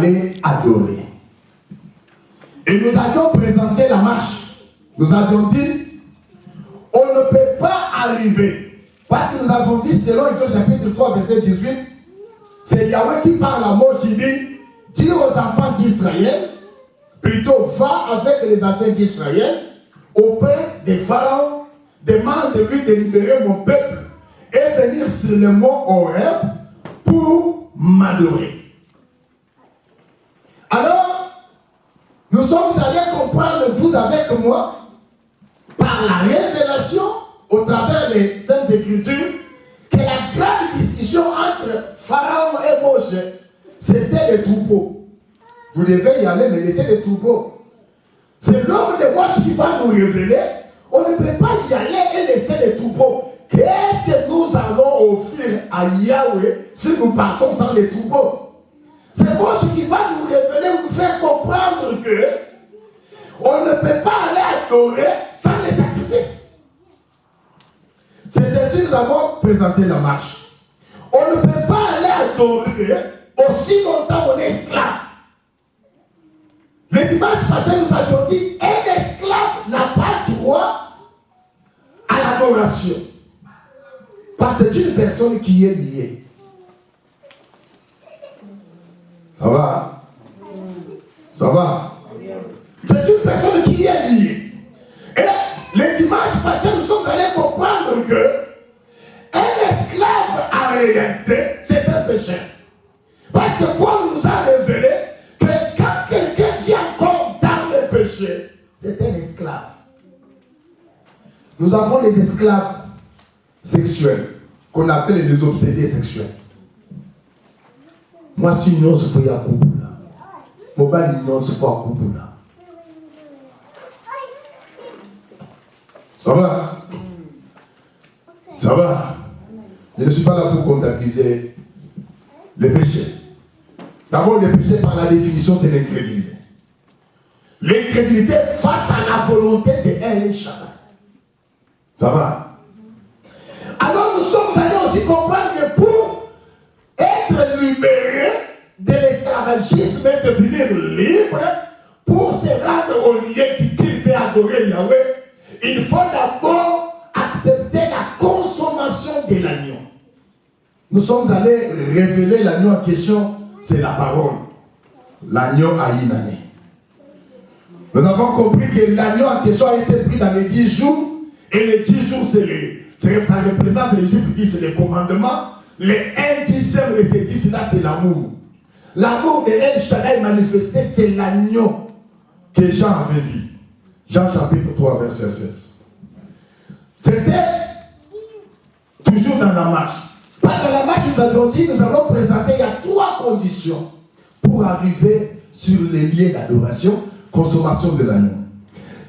aller adorer. Et nous avions présenté la marche. Nous avions dit, on ne peut pas arriver. Parce que nous avons dit, selon Exode chapitre 3, verset 18, c'est Yahweh qui parle à Moïse, qui dit, dis aux enfants d'Israël, plutôt va avec les anciens d'Israël, auprès des pharaons, demande de lui de libérer mon peuple et venir sur le mont Horeb pour m'adorer. Alors, nous sommes allés comprendre, vous avec moi, par la révélation, au travers des Saintes Écritures, que la grande discussion entre Pharaon et Moïse, c'était les troupeaux. Vous devez y aller, mais laissez les troupeaux. C'est l'homme de Moïse qui va nous révéler. On ne peut pas y aller et laisser les troupeaux. Qu'est-ce que nous allons offrir à Yahweh si nous partons sans les troupeaux? C'est Moïse qui va nous révéler, nous faire comprendre que on ne peut pas aller adorer sans les sacrifices. C'est ainsi que nous avons présenté la marche. On ne peut pas aller adorer aussi longtemps qu'on est esclave. Le dimanche passé, nous avions dit, un esclave n'a pas droit à l'adoration. Parce que c'est une personne qui est liée. Ça va? Ça va? C'est une personne qui est liée. Et le dimanche passé, nous sommes allés comprendre que un esclave en réalité, c'est un pécheur. Parce que Paul nous a révélé que quand quelqu'un vit encore dans le péché, c'est un esclave. Nous avons les esclaves sexuels, qu'on appelle les obsédés sexuels. Moi, si une once faut y a couple là. Mon bal une once faut à couple là. Ça va? Ça va? Je ne suis pas là pour comptabiliser les péchés. D'abord, les péchés, par la définition, c'est l'incrédulité. L'incrédulité face à la volonté de El Shaddai. Ça va? Alors, nous sommes allés aussi comprendre que pour être libéré de l'esclavagisme et devenir libre, pour se rendre au lieu qui quitte et adorer Yahweh, il faut d'abord accepter la consommation de l'agneau. Nous sommes allés révéler l'agneau en question, c'est la parole. L'agneau a une année. Nous avons compris que l'agneau en question a été pris dans les 10 jours, et les 10 jours, ça représente l'Égypte, dit c'est le commandement. Les 1/10, les 10, là, c'est l'amour. L'amour de El Shaddai manifesté, c'est l'agneau que Jean avait vu. Jean chapitre 3, verset 16. C'était toujours dans la marche. Pas dans la marche, nous avons dit, nous avons présenté, il y a 3 conditions pour arriver sur les lieux d'adoration, consommation de l'agneau.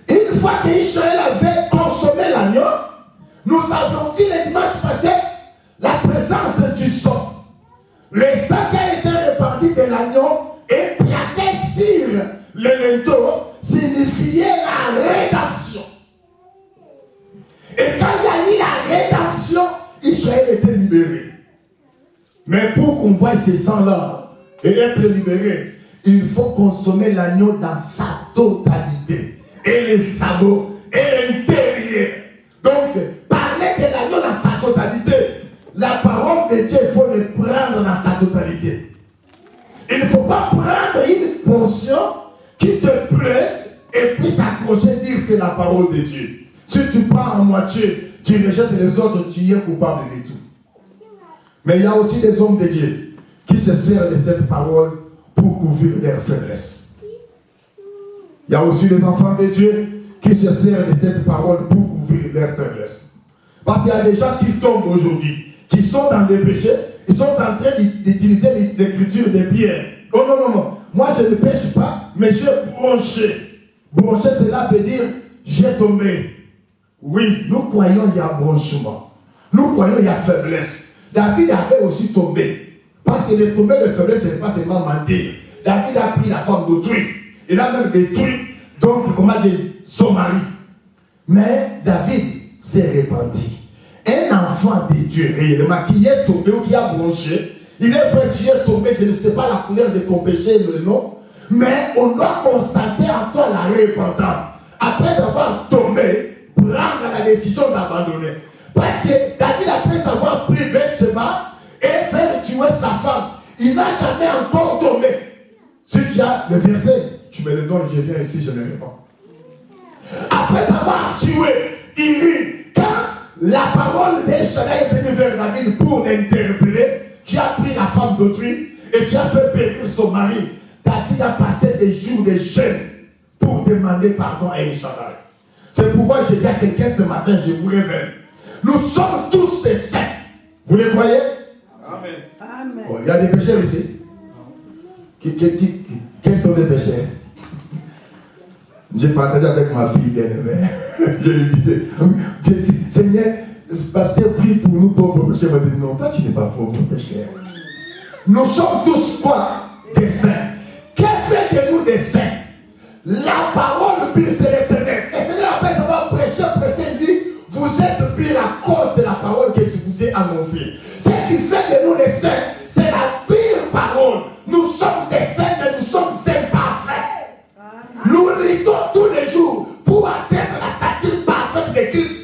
Une fois qu'Israël avait consommé l'agneau, nous avons vu le dimanche passé la présence du sang. Le sang qui a été répandu de l'agneau et plaqué sur le linteau signifiait la rédemption. Et quand il y a eu la rédemption, Israël était libéré. Mais pour qu'on voie ce sang-là et être libéré, il faut consommer l'agneau dans sa totalité. Et les sabots et l'intérieur. Donc, parler de l'agneau dans sa totalité. La parole de Dieu, il faut le prendre dans sa totalité. Il ne faut pas prendre une portion qui te plaise et puis s'accrocher et dire c'est la parole de Dieu. Si tu prends en moitié, tu rejettes les autres, tu es coupable de tout. Mais il y a aussi des hommes de Dieu qui se servent de cette parole pour couvrir leurs faiblesses. Il y a aussi des enfants de Dieu qui se servent de cette parole pour couvrir leurs faiblesses. Parce qu'il y a des gens qui tombent aujourd'hui, qui sont dans les péchés, ils sont en train d'utiliser l'écriture de Pierre. Oh non, non, non. Moi, je ne pêche pas, mais j'ai bronché. Broncher, cela veut dire j'ai tombé. Oui, nous croyons qu'il y a bronchement. Nous croyons qu'il y a faiblesse. David avait aussi tombé. Parce que de tomber de faiblesse, ce n'est pas seulement mentir. David a pris la forme d'autrui. Il a même détruit, donc, comment dire, son mari. Mais David s'est repenti. Un enfant de Dieu, réellement, qui est tombé ou qui a bronché, Il est vrai que tu es tombé, je ne sais pas la couleur de ton péché, le nom, mais on doit constater en toi la repentance. Après avoir tombé, prendre la décision d'abandonner. Parce que David, après avoir pris Bathsheba et fait tuer sa femme, il n'a jamais encore tombé. Si tu as le verset, tu me le donnes, je viens ici, je ne réponds. Après avoir tué Uri, quand la parole d'El Shaddai est venue vers David pour l'interpeller, tu as pris la femme d'autrui et tu as fait périr son mari. David a passé des jours de jeûne pour demander pardon à El Shaddai. C'est pourquoi je dis à quelqu'un ce matin, je vous révèle. Nous sommes tous des saints. Vous les croyez? Amen. Amen. Oh, il y a des pécheurs ici. Quels sont les pécheurs? J'ai partagé avec ma fille bien-aimée. Je lui disais, Seigneur, pasteur, prie pour nous pauvres pécheurs. Elle m'a dit, non, toi tu n'es pas pauvre pécheur. Nous sommes tous quoi? Des saints. Qu'est-ce que fait de nous des saints? La parole pire, c'est le Seigneur. Et Seigneur, après avoir prêché, il dit, vous êtes pire à cause de la parole que je vous ai annoncée. Ce qui fait de nous des saints, c'est la pire parole. Nous sommes des saints, mais nous sommes imparfaits. Nous luttons tous les jours pour atteindre la stature parfaite de Christ.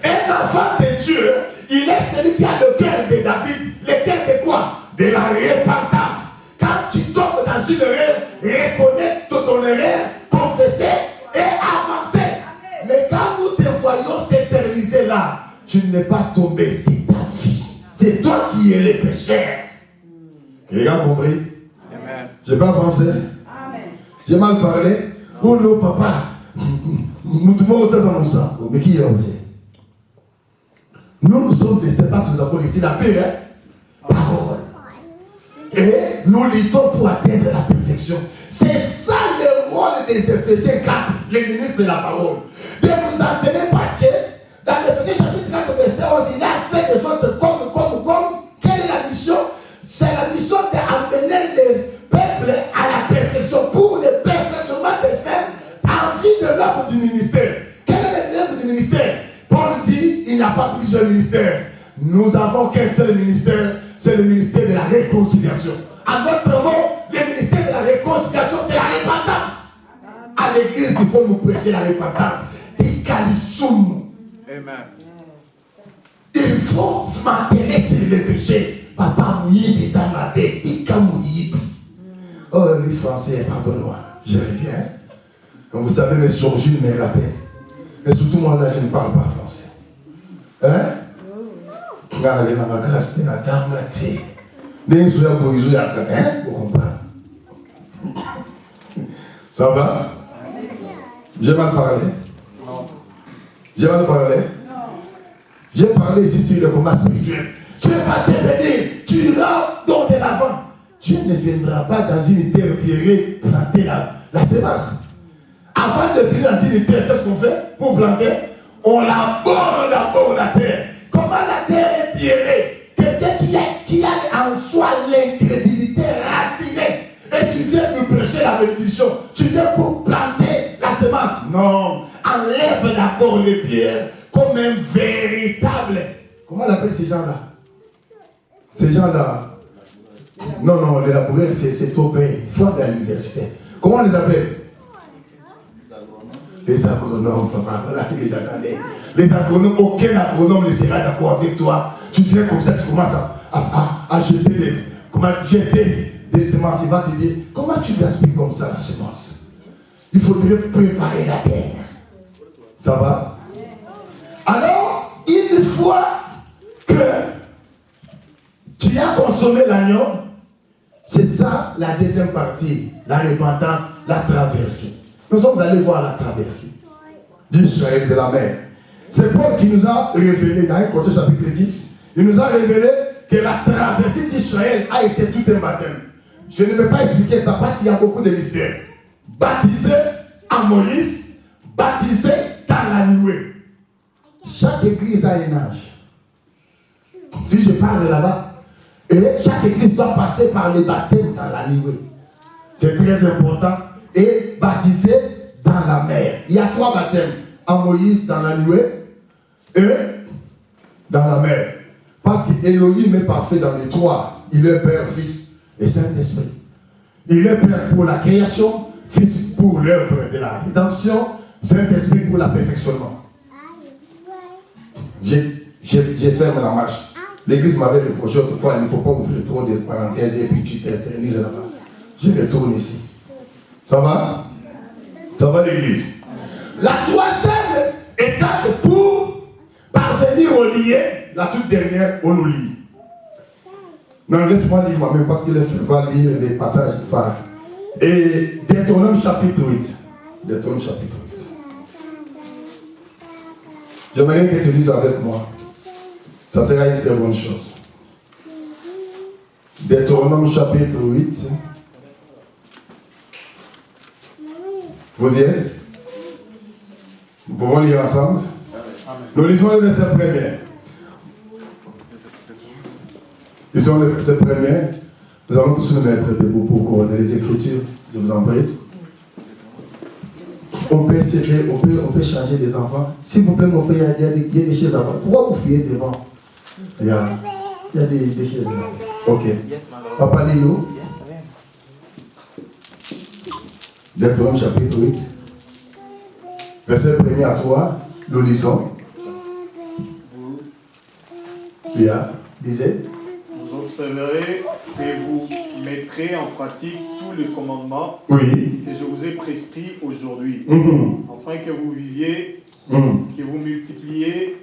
Un enfant de Dieu, il est celui qui a le cœur de David. Le cœur de quoi? De la repentance. Quand tu tombes dans une erreur, reconnaître ton erreur, confesser et avancer. Mais quand nous te voyons s'éterniser là, tu n'es pas tombé, c'est ta vie. C'est toi qui es le pécheur. Quelqu'un a compris? Je n'ai pas avancé. J'ai mal parlé. Oh non, papa. Nous tout le monde est dans mon sang. Mais qui est aussi? Nous sommes des séparés, nous avons ici la paix, hein? Parole. Et nous luttons pour atteindre la perfection. C'est ça le rôle des Éphésiens 4, les ministres de la parole. De nous enseigner parce que dans l'Éphésiens chapitre 4, verset 11, il a fait des autres comme. Quelle est la mission? C'est la mission d'amener le peuple à la perfection pour le perfectionnement des saints en vue de l'œuvre du ministère. Quelle est l'œuvre du ministère? Paul dit, il n'y a pas plusieurs ministères. Nous avons qu'un seul ministère, c'est le ministère de la réconciliation. En d'autres mots, le ministère de la réconciliation, c'est la repentance. À l'église, il faut nous prêcher la repentance. Amen. Il faut se maintenir sur le péché. Papa mouillé, déjà m'a dit mouillé. Oh, les Français, pardonne-moi, je reviens. Comme vous savez, mes surgis me rappellent. Mais surtout moi là, je ne parle pas français. Hein? Regardez dans ma classe de la dame, vous comprenez? Ça va? J'ai mal parlé? J'ai mal parlé? J'ai parlé ici sur le combat spirituel. Dieu va te venir, tu rentres dans de l'avant. Dieu ne viendra pas dans une terre pierrée planter la semence. Avant de venir dans une terre, qu'est-ce qu'on fait pour planter? On labore d'abord la terre. Comment la terre est pierrée? Quelqu'un qui a en soi l'incrédulité racinée. Et tu viens nous prêcher la bénédiction. Tu viens pour planter la semence. Non. Enlève d'abord les pierres comme un véritable. Comment on appelle ces gens-là? Ces gens-là. Non, les laboureurs, c'est trop bien. Il faut aller à l'université. Comment on les appelle? Les agronomes, papa. Voilà ce que j'attendais. Les agronomes, aucun agronome ne sera d'accord avec toi. Tu viens comme ça, tu commences à jeter des semences. Il va te dire, comment tu gaspilles comme ça la semence? Il faudrait préparer la terre. Ça va? Alors, une fois que tu as consommé l'agneau, c'est ça la deuxième partie, la repentance, la traversée. Nous sommes allés voir la traversée d'Israël de la mer. C'est Paul qui nous a révélé, dans 1 Corinthiens chapitre 10, il nous a révélé que la traversée d'Israël a été tout un baptême. Je ne vais pas expliquer ça parce qu'il y a beaucoup de mystères. Baptisé à Moïse, baptisé dans la nuée. Chaque église a un âge. Si je parle là-bas, et chaque église doit passer par le baptême dans la nuée. C'est très important. Et baptisé dans la mer. Il y a 3 baptêmes. À Moïse dans la nuée et dans la mer. Parce qu'Élohim est parfait dans les trois. Il est Père, Fils et Saint-Esprit. Il est Père pour la création, Fils pour l'œuvre de la rédemption, Saint-Esprit pour la perfectionnement. J'ai fermé la marche. L'église m'avait reproché autrefois, il ne faut pas ouvrir trop de parenthèses et puis tu t'éternises là-bas. Je retourne ici. Ça va? Ça va l'église? La troisième étape pour parvenir au lié, la toute dernière, on nous lit. Non, laisse-moi lire moi-même parce que le frère va lire des passages phares. Et Deutéronome chapitre 8. Deutéronome chapitre 8. J'aimerais que tu lises avec moi. Ça sera une très bonne chose. Deutéronome chapitre 8. Vous y êtes? Nous pouvons lire ensemble. Nous lisons le verset premier. Lisons le verset premier. Nous allons tous nous mettre debout pour coordonner les Écritures. Je vous en prie. On peut céder, on peut changer des enfants. S'il vous plaît, mon frère, il y a des chaises avant. Pourquoi vous fuyez devant? Il y a des chaises là. Ok. Papa, lis-nous. Deutéronome chapitre 8. Verset 1er à 3. Nous lisons. Bien. Disait. Vous observerez et vous mettrez en pratique tous les commandements Oui. que je vous ai prescrits aujourd'hui, afin que vous viviez, que vous multipliez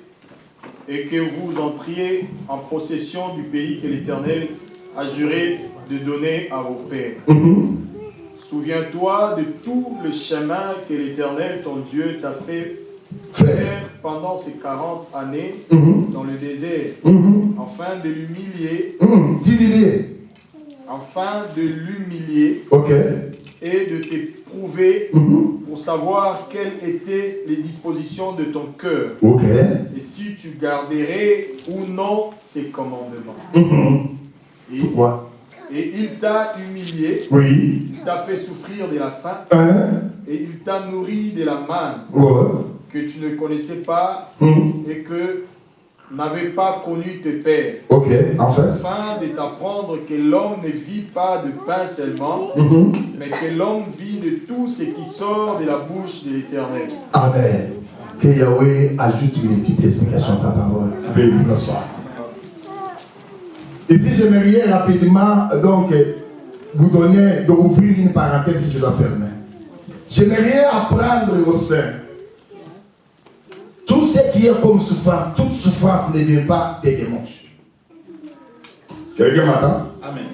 et que vous entriez en possession du pays que l'Éternel a juré de donner à vos pères. Souviens-toi de tout le chemin que l'Éternel, ton Dieu, t'a fait faire pendant ces 40 années dans le désert, afin de l'humilier, afin de l'humilier et de t'éprouver pour savoir quelles étaient les dispositions de ton cœur et si tu garderais ou non ces commandements. Et il t'a humilié, il t'a fait souffrir de la faim et il t'a nourri de la manne que tu ne connaissais pas et que n'avaient pas connu tes pères, afin de t'apprendre que l'homme ne vit pas de pain seulement, mais que l'homme vit de tout ce qui sort de la bouche de l'Éternel. Amen. Que Yahweh ajoute une multiple explication à sa parole. Béni soit. Ici, j'aimerais rapidement donc vous donner, d'ouvrir une parenthèse que je dois fermer. J'aimerais apprendre au sein. Tout ce qui est comme souffrance, toute souffrance ne vient pas des démons. Quelqu'un m'entend? Amen.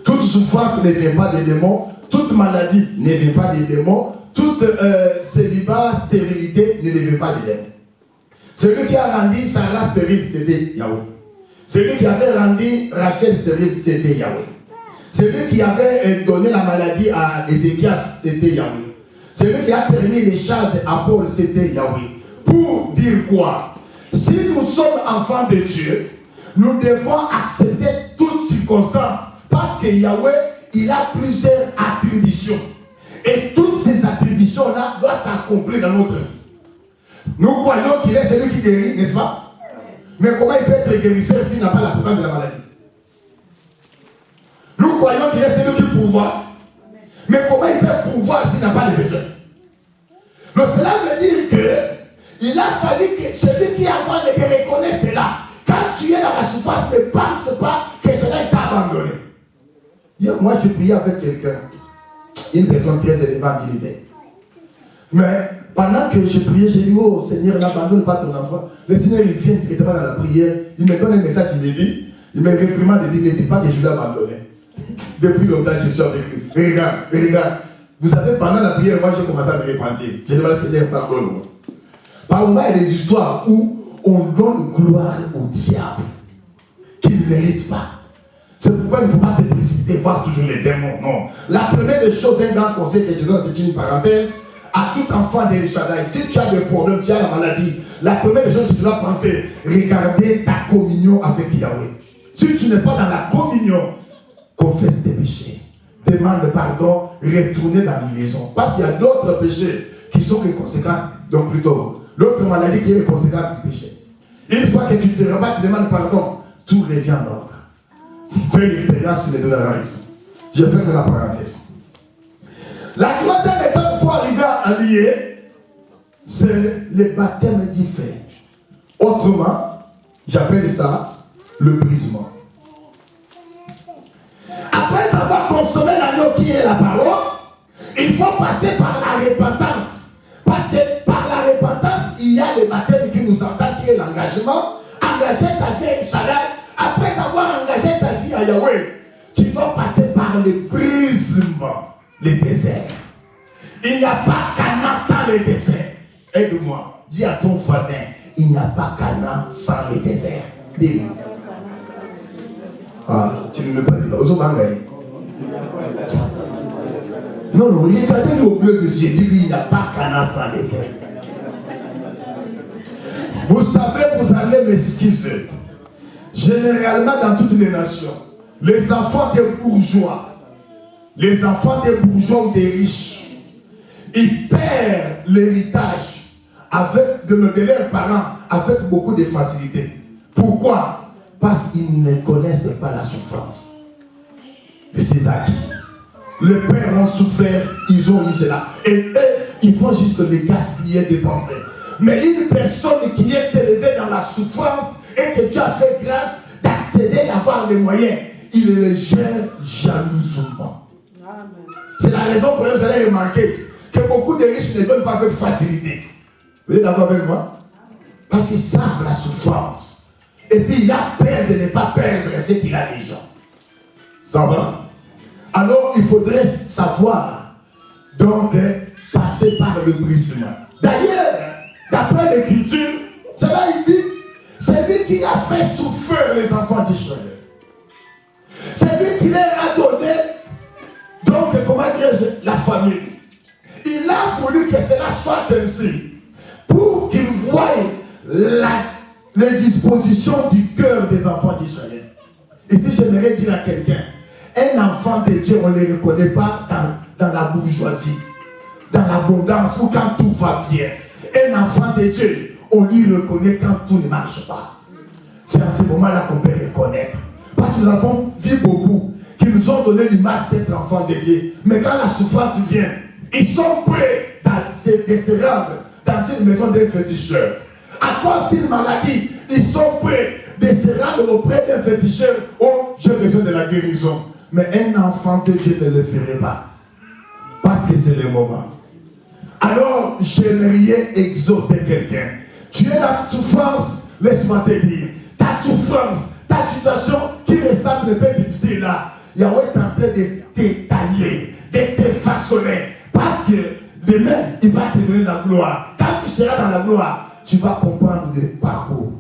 Toute souffrance ne vient pas des démons, toute maladie ne vient pas des démons, toute célibat, stérilité ne vient pas des démons. Celui qui a rendu Sarah stérile, c'était Yahweh. Celui qui avait rendu Rachel stérile, c'était Yahweh. Celui qui avait donné la maladie à Ézéchias, c'était Yahweh. Celui qui a permis les chades à Paul, c'était Yahweh. Pour dire quoi? Si nous sommes enfants de Dieu, nous devons accepter toutes circonstances. Parce que Yahweh, il a plusieurs attributions. Et toutes ces attributions-là doivent s'accomplir dans notre vie. Nous croyons qu'il est celui qui guérit, n'est-ce pas? Mais comment il peut être guérisseur s'il n'a pas la pouvoir de la maladie? Nous croyons qu'il est celui qui pourvoit. Mais comment il peut pourvoir s'il n'a pas de besoin? Donc cela veut dire que il a fallu que celui qui a droit de te reconnaître cela. Quand tu es dans la souffrance, ne pense pas que cela t'a abandonné. Moi, je priais avec quelqu'un, une personne très élevée en dignité. Mais pendant que je priais, j'ai dit, oh Seigneur, n'abandonne pas ton enfant. Le Seigneur, il vient directement dans la prière. Il me donne un message, il me dit, il me réprimande, il dit, ne dis pas que je l'ai abandonné. Depuis longtemps, je suis avec lui. Regarde. Vous savez, pendant la prière, moi, j'ai commencé à me repentir. J'ai demandé, Seigneur, pardonne-moi. Parfois, il y a des histoires où on donne gloire au diable qui ne mérite pas. C'est pourquoi il ne faut pas se précipiter, voir toujours les démons. Non. La première des choses, un grand conseil que je donne, c'est une parenthèse. À tout enfant de Shaddai, si tu as des problèmes, tu as la maladie, la première des choses que tu dois penser, regarder ta communion avec Yahweh. Si tu n'es pas dans la communion, confesse tes péchés. Demande pardon, retourne dans l'illusion. Parce qu'il y a d'autres péchés qui sont les conséquences, donc plutôt l'autre maladie qui est les conséquences du péché. Une fois que tu te rebats, tu demandes pardon. tout revient en ordre. Fais l'expérience qui me donnera raison. Je ferme la parenthèse. La troisième étape pour arriver à lier, c'est le baptême du feu. Autrement, j'appelle ça le brisement. Après avoir consommé l'agneau qui est la parole, il faut passer par la repentance. Parce que par la repentance, il y a le baptême qui nous entend, qui est l'engagement. Engager ta vie à Shaddai. Après avoir engagé ta vie à Yahweh, tu dois passer par le brisement, le désert. Il n'y a pas Canaan sans le désert. Aide-moi, dis à ton voisin, il n'y a pas Canaan sans le désert. Dis-lui. Ah, tu ne me pas dire. Non, regardez-le au bleu de Dieu. Dis-lui, il n'y a pas Canaan sans le désert. Vous savez, vous allez m'excuser. Généralement, dans toutes les nations, les enfants des bourgeois, ou des riches, ils perdent l'héritage de leurs parents avec beaucoup de facilité. Pourquoi? Parce qu'ils ne connaissent pas la souffrance de ces acquis. Les pères ont souffert, ils ont eu cela. Et eux, ils font juste les gaspiller, dépenser. Mais une personne qui est élevée dans la souffrance et que Dieu a fait grâce d'accéder à avoir les moyens, il le gère jalousement. C'est la raison pour laquelle vous allez remarquer que beaucoup de riches ne donnent pas avec facilité. Vous êtes d'accord avec moi? Parce qu'ils savent la souffrance. Et puis il a peur de ne pas perdre ce qu'il a déjà. Ça va? Alors il faudrait savoir donc passer par le brisement. D'ailleurs, d'après l'écriture, cela il dit, c'est lui qui a fait souffrir les enfants d'Israël. C'est lui qui leur a donné, donc comment dirais-je, la famille. Il a voulu que cela soit ainsi, pour qu'ils voient les dispositions du cœur des enfants d'Israël. Ici, j'aimerais dire à quelqu'un, un enfant de Dieu, on ne le reconnaît pas dans la bourgeoisie, dans l'abondance ou quand tout va bien. Un enfant de Dieu, on lui reconnaît quand tout ne marche pas. C'est à ce moment-là qu'on peut reconnaître. Parce que nous avons vu beaucoup qui nous ont donné l'image d'être enfants de Dieu. Mais quand la souffrance vient, ils sont prêts de se rendre dans une maison d'un féticheur. À cause d'une maladie, ils sont prêts de se rendre auprès d'un féticheur. Oh, j'ai besoin de la guérison. Mais un enfant de Dieu ne le ferait pas. Parce que c'est le moment. Alors, j'aimerais exhorter quelqu'un. Tu es dans la souffrance, laisse-moi te dire. Ta souffrance, ta situation qui ressemble un peu difficile là, Yahweh est en train de te tailler, de te façonner. Parce que demain, il va te donner la gloire. Quand tu seras dans la gloire, tu vas comprendre le parcours.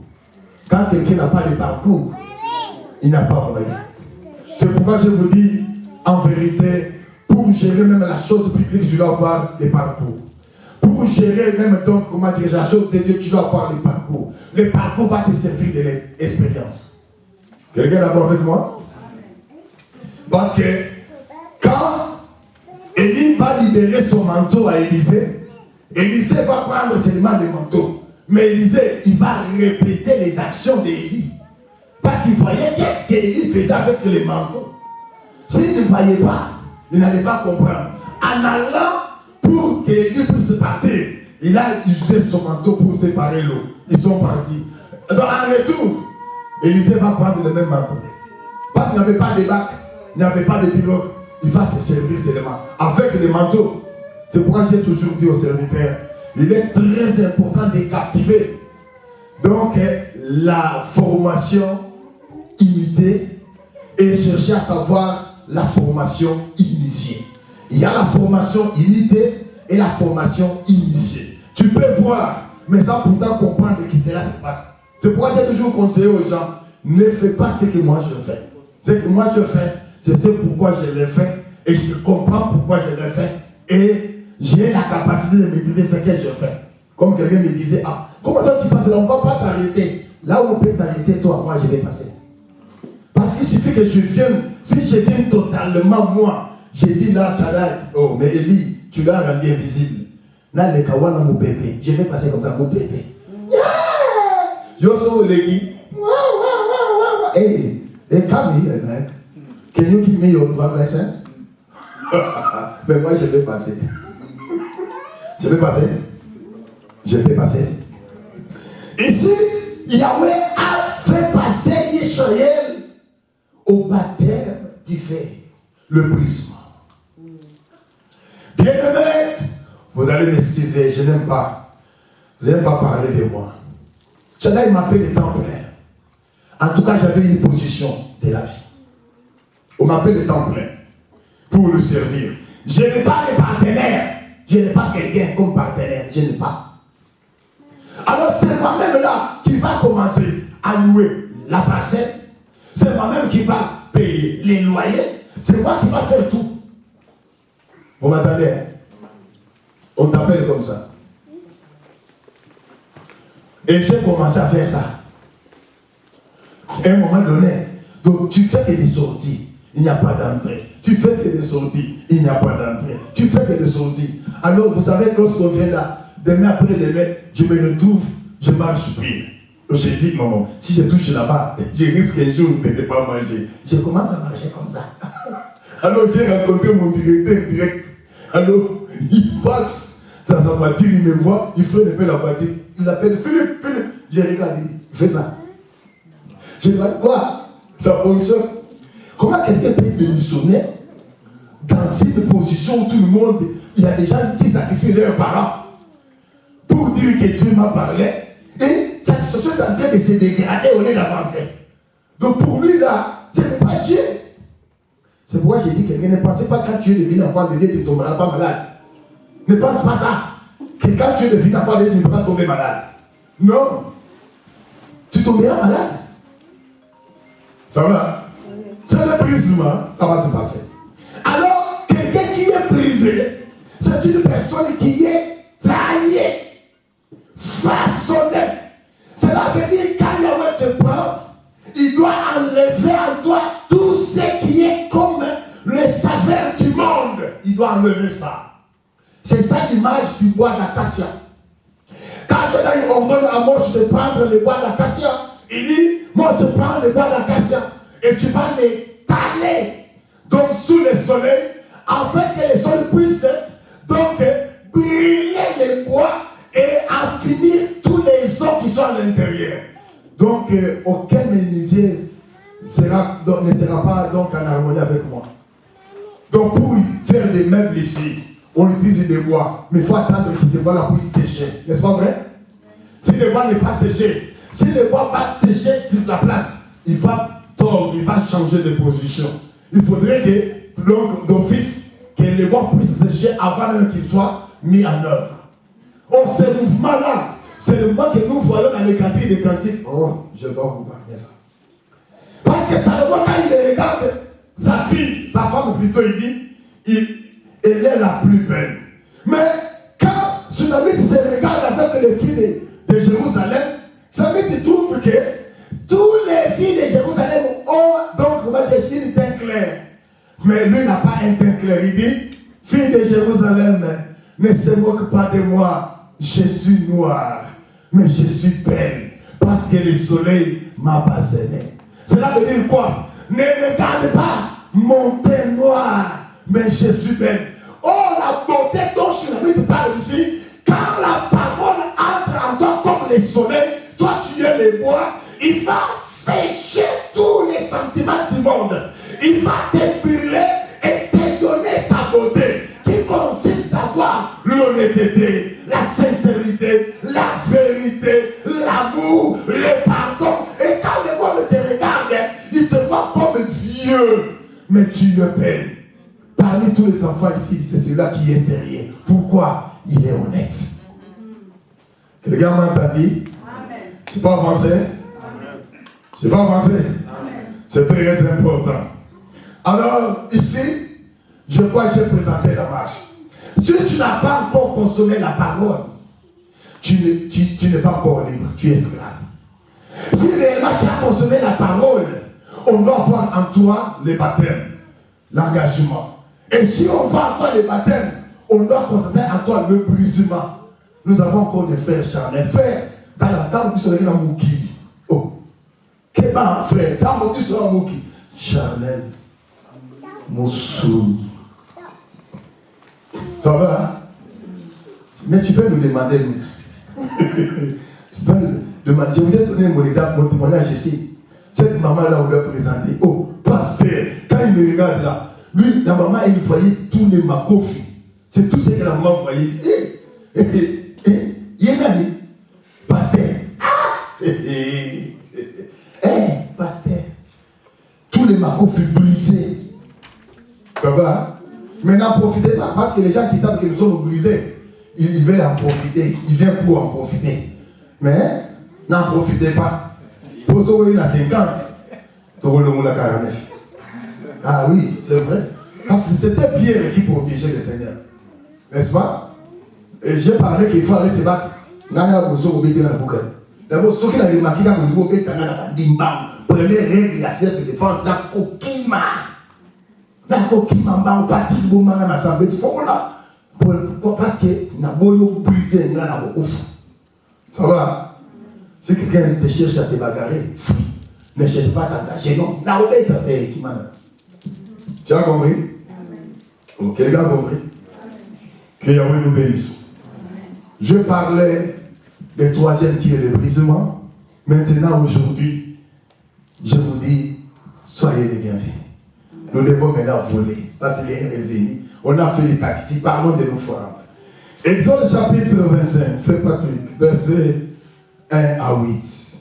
Quand quelqu'un n'a pas de parcours, il n'a pas moyen. C'est pourquoi je vous dis, en vérité, pour gérer même la chose publique, je dois avoir des parcours. Pour gérer même donc, comment dire, la chose de Dieu, tu dois avoir les parcours. Le parcours va te servir de l'expérience. Quelqu'un est d'accord avec moi? Parce que quand Élie va libérer son manteau à Élisée, Élisée va prendre seulement le manteau. Mais Élisée, il va répéter les actions d'Élie. Parce qu'il voyait qu'est-ce qu'Élie faisait avec les manteaux. S'il ne voyait pas, il n'allait pas comprendre. En allant pour qu'Élie puisse partir, il a usé son manteau pour séparer l'eau. Ils sont partis. Donc en retour, Élisée va prendre le même manteau. Parce qu'il n'y avait pas de bac, il n'y avait pas de pilote. Il va se servir seulement avec les manteaux. C'est pourquoi j'ai toujours dit aux serviteurs, il est très important de captiver. Donc la formation imitée et chercher à savoir la formation initiée. Il y a la formation imitée et la formation initiée. Tu peux voir, mais sans pourtant comprendre que cela se passe. C'est pourquoi j'ai toujours conseillé aux gens, ne fais pas ce que moi je fais. Ce que moi je fais, je sais pourquoi je l'ai fait et je comprends pourquoi je l'ai fait et j'ai la capacité de maîtriser ce que je fais. Comme quelqu'un me disait, ah, comment ça tu passes là, on ne va pas t'arrêter. Là où on peut t'arrêter, toi, moi je vais passer. Parce qu'il suffit que je vienne, si je viens totalement moi, j'ai dit là, Shaddai, oh, mais Élie, tu l'as rendu invisible. Là, le kawana mon bébé, je vais passer comme ça, mon bébé. Yo, so Légi, Hey, Camille, mec. Can you give me your driver's license? Mais moi, je vais passer. Je vais passer. Je vais passer. Ici, Yahweh a fait passer Israël au baptême du feu, le brisement. Bien-aimé, vous allez m'excuser, je n'aime pas parler de moi. Shaddai m'appelle le temps plein. En tout cas, j'avais une position de la vie. On m'appelle le temps plein pour le servir. Je n'ai pas de partenaire. Je n'ai pas quelqu'un comme partenaire. Je n'ai pas. Alors c'est moi-même là qui va commencer à louer la parcelle. C'est moi-même qui va payer les loyers. C'est moi qui va faire tout. Vous m'entendez? On t'appelle comme ça. Et j'ai commencé à faire ça. À un moment donné, donc tu fais que des sorties, il n'y a pas d'entrée. Tu fais que des sorties, il n'y a pas d'entrée. Tu fais que des sorties. Alors vous savez, lorsqu'on vient là, demain après demain, je me retrouve, je marche plus. J'ai dit, non, si je touche là-bas, je risque un jour de ne pas manger. Je commence à marcher comme ça. Alors j'ai rencontré mon directeur direct. Alors il passe dans sa voiture, il me voit, il freine un peu la voiture. Il appelle Philippe. Je regarde, il fait ça. Je dis, quoi? Ça fonctionne. Comment quelqu'un peut démissionner dans une position où tout le monde, il y a des gens qui sacrifient leurs parents pour dire que Dieu m'a parlé, et sa situation est en train de se dégrader au lieu d'avancer. Donc pour lui là, ce n'est pas Dieu. C'est pourquoi j'ai dit que ne pensez pas quand Dieu devient enfant de Dieu, tu ne tomberas pas malade. Ne pense pas ça. Que quand Dieu devient enfant de Dieu, tu ne peux pas tomber malade. Non. Tu tomberas malade. Ça va? C'est le brisement, ça va se passer. Alors, quelqu'un qui est brisé, c'est une personne qui est taillée, façonnée. Cela veut dire quand Yahweh te prend, il doit enlever en toi tout ce qui est comme le saveur du monde. Il doit enlever ça. C'est ça l'image du bois d'acacia. Quand je ordonne à Moïse de prendre le bois d'acacia, il dit, moi je prends le bois d'acacia et tu vas les taler donc sous le soleil afin que le soleil puisse donc brûler les bois et en finir tous les os qui sont à l'intérieur. Donc aucun menuisier ne sera pas donc en harmonie avec moi. Donc pour faire des meubles ici, on utilise des bois, mais il faut attendre que ces bois-là puissent sécher. N'est-ce pas vrai? Si le bois n'est pas séché, si le bois va sécher sur la place, il va tordre, il va changer de position. Il faudrait que, donc, d'office, que le bois puisse sécher avant même qu'il soit mis en œuvre. Oh, ce mouvement-là, c'est le mouvement que nous voyons dans les cantiques des cantiques. Oh, je dois vous parler ça. Parce que Salomon, quand il regarde sa fille, sa femme plutôt, il dit, elle est la plus belle. Mais quand Tsunami se regarde avec les filles de Jérusalem, Tsunami trouve que toutes les filles de Jérusalem ont donc une teint clair. Mais lui n'a pas un teint clair. Il dit, fille de Jérusalem, ne se moque pas de moi. Je suis noire, mais je suis belle. Parce que le soleil m'a passionné. Cela veut dire quoi? Ne regarde pas mon teint noir, mais je suis belle. Oh, la beauté dont Tsunami te parle ici, quand la parole entre en toi comme le soleil, toi tu es le bois, il va sécher tous les sentiments du monde. Il va te brûler et te donner sa beauté, qui consiste à voir l'honnêteté, la sincérité, la vérité, l'amour, le pardon. Et quand le monde te regarde, il te voit comme Dieu, mais tu le peines. Parmi tous les enfants ici, c'est celui-là qui est sérieux. Pourquoi? Il est honnête. Que le gars m'a dit, je n'ai pas avancé. Je n'ai pas avancé. C'est très important. Alors, ici, je crois que j'ai présenté la marche. Si tu n'as pas encore consommé la parole, tu n'es pas encore libre, tu es esclave. Si réellement tu as consommé la parole, on doit voir en toi le baptême, l'engagement. Et si on voit en toi le baptême, on doit constater en toi le brisement. Nous avons encore des frères charnels. Frères, dans la table, vous serez dans mon qui. Oh, que pas, frère. T'as mon dit sur un mot qui. Charnel. Moussou. Ça va? Hein? Mais tu peux nous demander, tu peux nous demander. Je vous ai donné mon exemple, mon témoignage ici. Cette maman-là, on lui a présenté. Oh, pasteur, quand il me regarde là, lui, la maman, il voyait tous les makofis. C'est tout ce que la maman voyait. Il est là, pasteur. Pasteur. Tous les makofis brisés. Ça va? Hein? Mais n'en profitez pas, parce que les gens qui savent que nous sommes brisés, ils veulent en profiter. Ils viennent pour en profiter. Mais n'en profitez pas. Pour ça, il y a 50. Tu vois le monde à 49. Ah oui, c'est vrai. Parce que c'était Pierre qui protégeait le Seigneur. N'est-ce pas? Et j'ai parlé qu'il faut aller se battre. D'abord, ce qu'il a remarqué quand on dit première règle, il y a cette défense, la coquima. La coquima, on partit du bon moment ensemble. Il faut là. Pourquoi? Parce que nous avons brisé un grand ouf. Ça va? Si quelqu'un te cherche à te bagarrer, ne cherche pas à t'engager. Non, tu as compris? Ok, les gars ont compris? Que Yahweh nous bénisse. Je parlais du troisième qui est le brisement. Maintenant, aujourd'hui, je vous dis, soyez les bienvenus. Nous devons maintenant voler. Parce qu'il est revenu. On a fait les taxis. Parlons de nos foires. Exode chapitre 25. Frère Patrick, verset 1 à 8.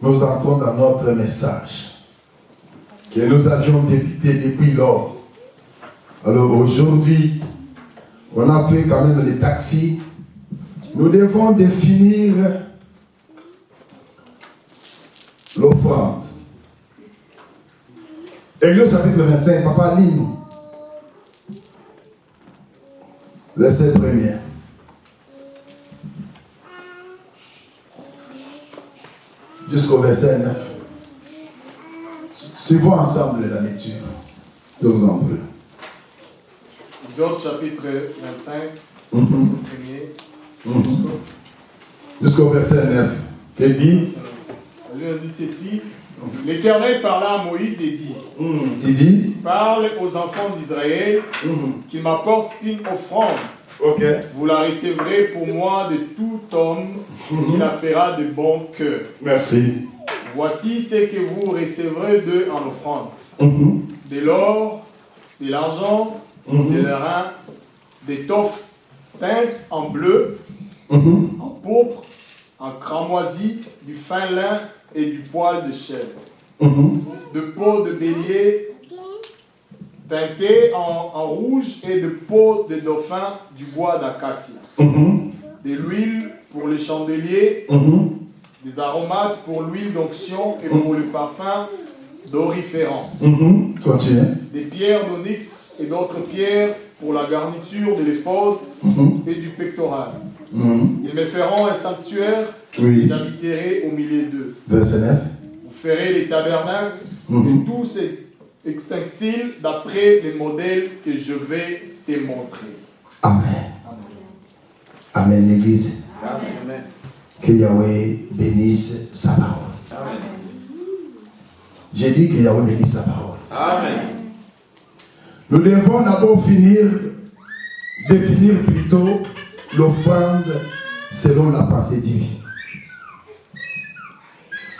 Nous entrons dans notre message que nous avions débuté depuis lors. Alors aujourd'hui, on a fait quand même les taxis. Nous devons définir l'offrande. Exode chapitre 25, papa ligne. Verset 1er. Jusqu'au verset 9. Suivons ensemble la lecture. Je vous en prie. Exode chapitre 25, verset 1er. Jusqu'au verset 9. Il dit. Il dit ceci. L'Éternel parla à Moïse et dit. Il dit. Parle aux enfants d'Israël qu'ils m'apportent une offrande. Okay. Vous la recevrez pour moi de tout homme qui la fera de bon cœur. Merci. Voici ce que vous recevrez d'eux en offrande. De l'or, de l'argent, de l'airain, des toffes teintes en bleu, en pourpre, en cramoisi, du fin lin et du poil de chèvre. De peau de bélier teinté en rouge et de peau de dauphin du bois d'acacia. De l'huile pour les chandeliers, des aromates pour l'huile d'onction et pour le parfum d'oriférant. Des pierres d'onyx et d'autres pierres pour la garniture de l'éphod et du pectoral. Ils me feront un sanctuaire et j'habiterai au milieu d'eux. Verset 9. Vous ferez les tabernacles et tous ces ustensiles d'après les modèles que je vais te montrer. Amen. Amen, l'Église. Amen. Que Yahweh bénisse sa parole. Amen. J'ai dit que Yahweh bénisse sa parole. Amen. Nous devons d'abord définir plutôt l'offrande selon la pensée divine.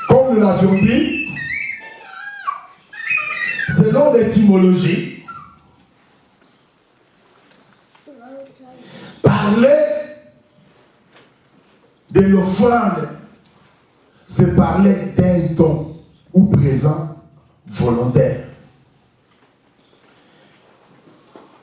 Comme nous l'avions dit, selon l'étymologie, parler de l'offrande, c'est parler d'un don ou présent volontaire.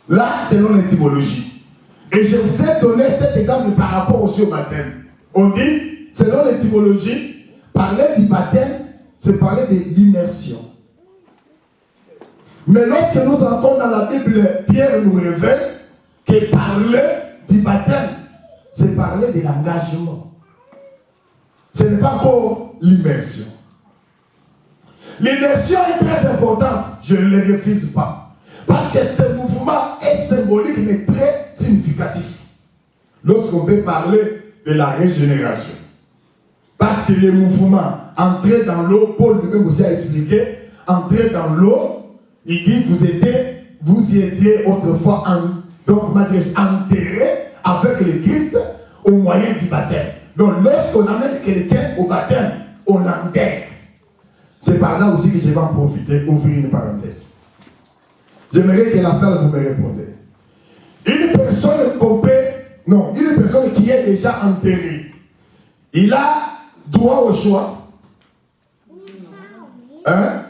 Là, selon l'étymologie. Et je vous ai donné cet exemple par rapport aussi au baptême. On dit, selon l'étymologie, parler du baptême, c'est parler de l'immersion. Mais lorsque nous entrons dans la Bible, Pierre nous révèle que parler du baptême, c'est parler de l'engagement. Ce n'est pas pour l'immersion. L'immersion est très importante, je ne le refuse pas. Parce que ce mouvement est symbolique mais très significatif. Lorsqu'on peut parler de la régénération. Parce que les mouvements, entrer dans l'eau, Paul lui-même aussi a expliqué, entrer dans l'eau, il dit, vous y étiez autrefois enterrés avec le Christ au moyen du baptême. Donc lorsqu'on amène quelqu'un au baptême, on l'enterre. C'est par là aussi que je vais en profiter, ouvrir une parenthèse. J'aimerais que la salle vous me réponde. Une personne qui est déjà enterrée, il a droit au choix. Hein?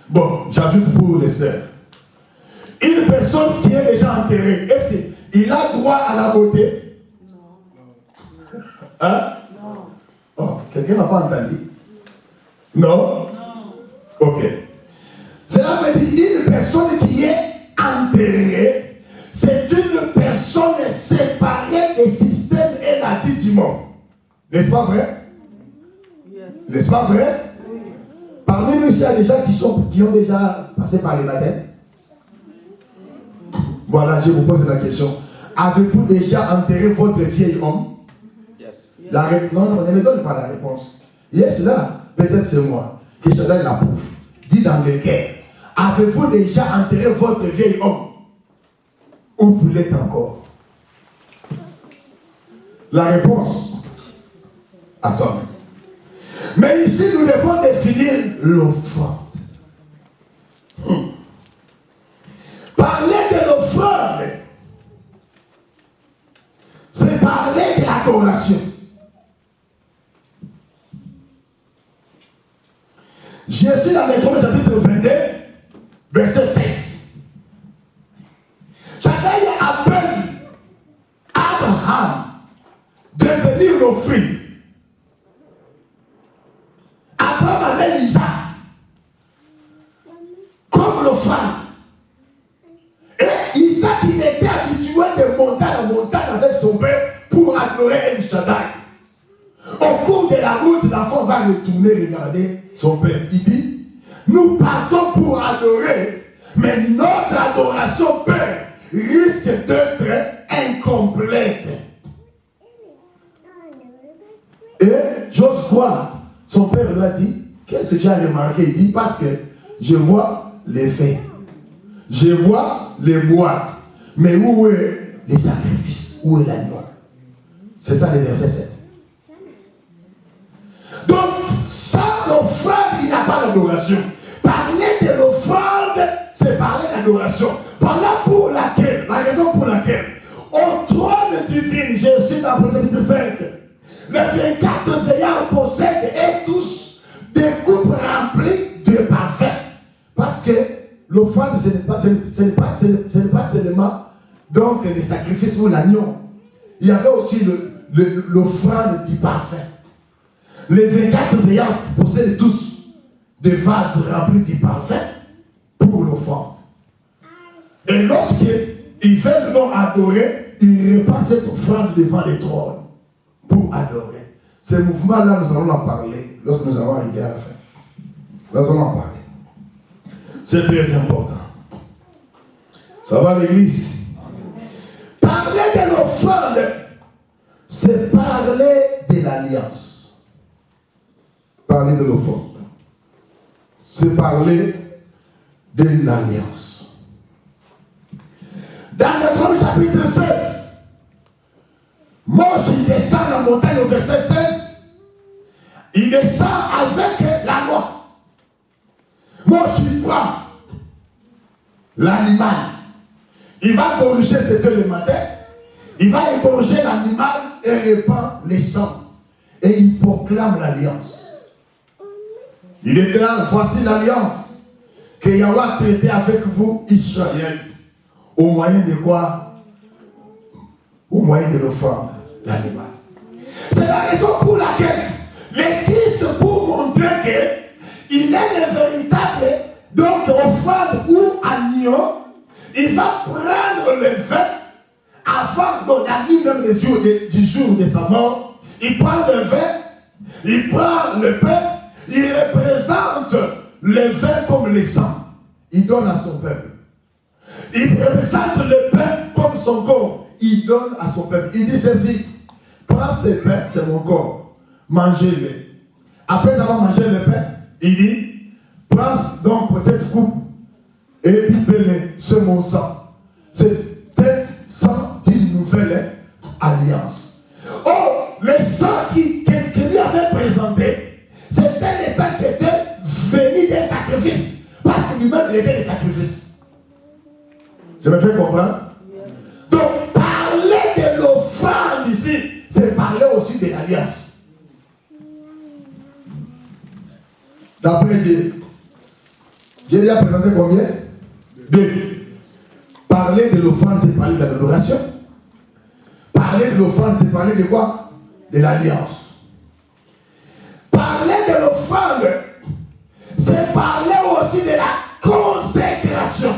Bon, j'ajoute pour les sœurs. Une personne qui est déjà enterrée, est-ce qu'il a droit à la beauté? Non. Hein? Non. Oh, quelqu'un n'a pas entendu? Non? Non. Ok. Cela veut dire une personne qui est enterrée, c'est une personne séparée des systèmes et la vie du monde. N'est-ce pas vrai? Yes. N'est-ce pas vrai? Oui. Parmi nous, il y a des gens qui ont déjà passé par les baptêmes. Voilà, je vous pose la question. Avez-vous déjà enterré votre vieil homme? Yes. Non, ne me donne pas la réponse. Yes, là, peut-être c'est moi. Que je donne la prouve. Dis dans le cœur. Avez-vous déjà enterré votre vieil homme? Où vous l'êtes encore? La réponse, à toi-même. Mais ici, nous devons définir l'offrande. Parler de l'offrande, c'est parler de l'adoration. Jésus dans l'Écriture chapitre 22, verset 7. Chacun appelle Abraham de venir l'offrir. Abraham appelle Isaac comme l'offrande. Et Isaac, il était habitué de montagne en montagne avec son père pour adorer El Shaddai. Au cours de la route, l'enfant va retourner regarder son père. Il dit, nous partons pour adorer, mais notre adoration, père, risque d'être incomplète. Et j'ose croire, son père lui a dit, qu'est-ce que tu as remarqué? Il dit, parce que je vois les faits, je vois les bois, mais où est les sacrifices? Où est l'agneau? C'est ça le verset 7. Donc, sans l'offrande, il n'y a pas d'adoration. Parler de l'offrande, c'est parler d'adoration. Voilà pour laquelle, la raison pour laquelle, au trône divin, Jésus dans le chapitre 5, les 24 veillants possèdent et tous des coupes remplies de parfum. Parce que l'offrande, ce n'est pas seulement donc les sacrifices ou l'agneau. Il y avait aussi l'offrande du parfum. Les 24 veillants possèdent tous des vases remplis du parfum pour l'offrande. Et lorsqu'ils veulent donc adorer, ils repassent cette offrande devant les trônes pour adorer. Ce mouvement-là, nous allons en parler lorsque nous allons arriver à la fin. Nous allons en parler. C'est très important. Ça va l'église? Parler de l'offrande, c'est parler de l'alliance. Parler de l'offrande, c'est parler de l'alliance. Dans le chapitre 16, Moïse descend la montagne au verset 16, il descend avec la loi. Moïse prend l'animal, il va corriger, c'était le matin, il va égorger l'animal et répand les sangs. Et il proclame l'alliance. Il déclare, voici l'alliance que Yahweh a traitée avec vous, Israël. Au moyen de quoi? Au moyen de l'offrande, l'animal. C'est la raison pour laquelle l'Église, pour montrer qu'il est le véritable, donc offrande ou agneau, il va prendre le vin avant, dans la nuit même du jour de sa mort. Il prend le vin, il prend le pain. Il représente le vin comme le sang. Il donne à son peuple. Il représente le pain comme son corps. Il donne à son peuple. Il dit ceci, prends ce pain, c'est mon corps. mangez-les. Après avoir mangé le pain, il dit, prends donc cette coupe et buvez-les, ce mon sang. C'était sang d'une nouvelle alliance. Oh, le sang que lui avait présenté, c'était le sang qui était venu des sacrifices. Parce que lui-même, il était des sacrifices. Je me fais comprendre? Donc, parler de l'offrande ici, c'est parler aussi de l'alliance. D'après Dieu, Dieu lui a présenté combien? 2. Parler de l'offrande, c'est parler de l'adoration. Parler de l'offrande, c'est parler de quoi? De l'alliance. Parler de l'offrande, c'est parler aussi de la consécration.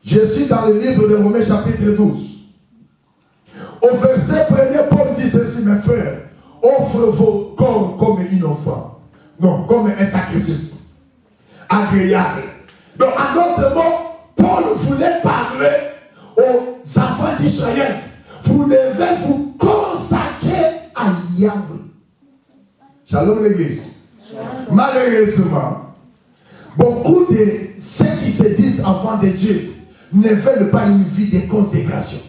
Je suis dans le livre de Romains chapitre 12. Au verset 1er, Paul dit ceci, mes frères, offre vos corps comme une offrande. Non, comme un sacrifice agréable. Donc, en d'autres mots, Paul voulait parler aux enfants d'Israël. Vous devez vous consacrer à Yahweh. Shalom l'église. Malheureusement, beaucoup de ceux qui se disent enfants de Dieu ne veulent pas une vie de consécration.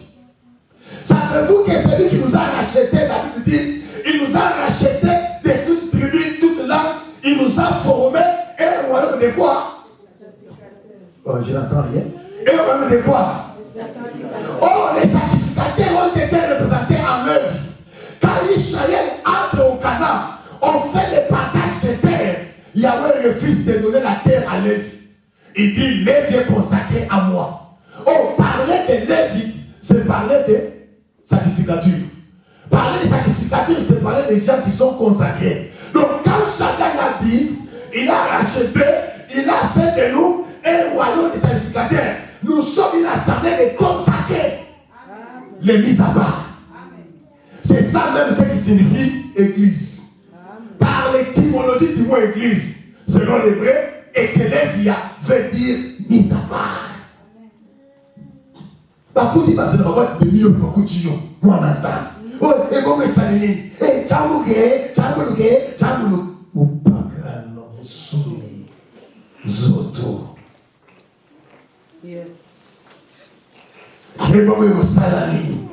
Savez-vous que celui qui nous a rachetés, la Bible dit, il nous a rachetés de toute tribu, toute langue, il nous a formés un royaume de quoi? Oh, je n'entends rien. Un royaume de quoi? Oh, les sacrificateurs ont été représentés en œuvre. Quand Israël entre au Canaan, on fait le partage des terres. Yahweh refuse de donner la terre à Lévi. Il dit, Lévi est consacré à moi. Oh, parler de Lévi, c'est parler de sacrificature. Parler de sacrificature, c'est parler des gens qui sont consacrés. Donc, quand Shaddai a dit, il a racheté, il a fait de nous un royaume de sacrificateurs. Nous sommes une assemblée de consacrés. Les mis à part. C'est ça même ce qui signifie église. Par l'étymologie du mot église, selon l'hébreu, ecclésia veut dire mise à part. Bakuti bazana bawa de mieux beaucoup de gens. Moi ensemble. Oh, et comme ça dit, eh chamuke, upagano sumi zoto. Yes. Et comme le salami.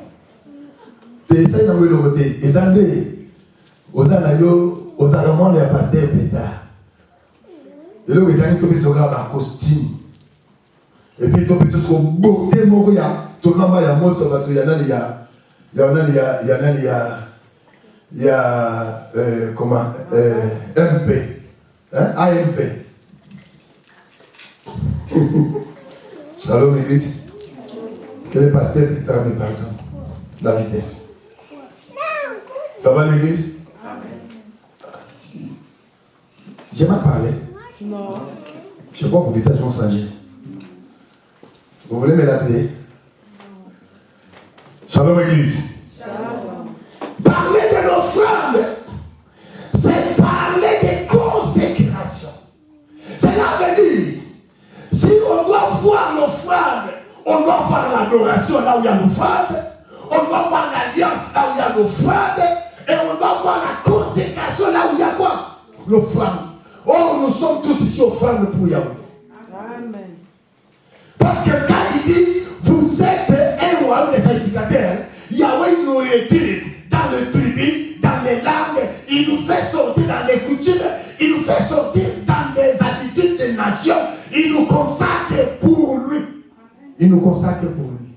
T'essayes dans le côté. Et ça aux anayo, aux allemands les pasteurs pétard. Et là les amis tombent sur un costume. Et puis tombent sur son beauté moria. Tout le monde a moto bateau il y a comment MP hein? AMP. Shalom église. Que le pasteur pétard me pardonne la vitesse. Ça va l'église? J'ai mal parlé? Non. Je crois que vos visages vont changer. Vous voulez me l'appeler? Shalom église. Shalom. Parler de l'offrande, c'est parler de consécration. Cela veut dire, si on doit voir l'offrande, on doit voir l'adoration là où il y a l'offrande, on doit voir l'alliance là où il y a l'offrande, et on doit voir la consécration là où il y a quoi? L'offrande. Oh, nous sommes tous ici offrandes pour Yahweh. Amen. Parce que quand il dit, vous êtes un royaume de sacrificateurs, Yahweh nous retire dans le tribu, dans les langues, il nous fait sortir dans les coutumes, il nous fait sortir dans des habitudes des nations, il nous consacre pour lui. Il nous consacre pour lui.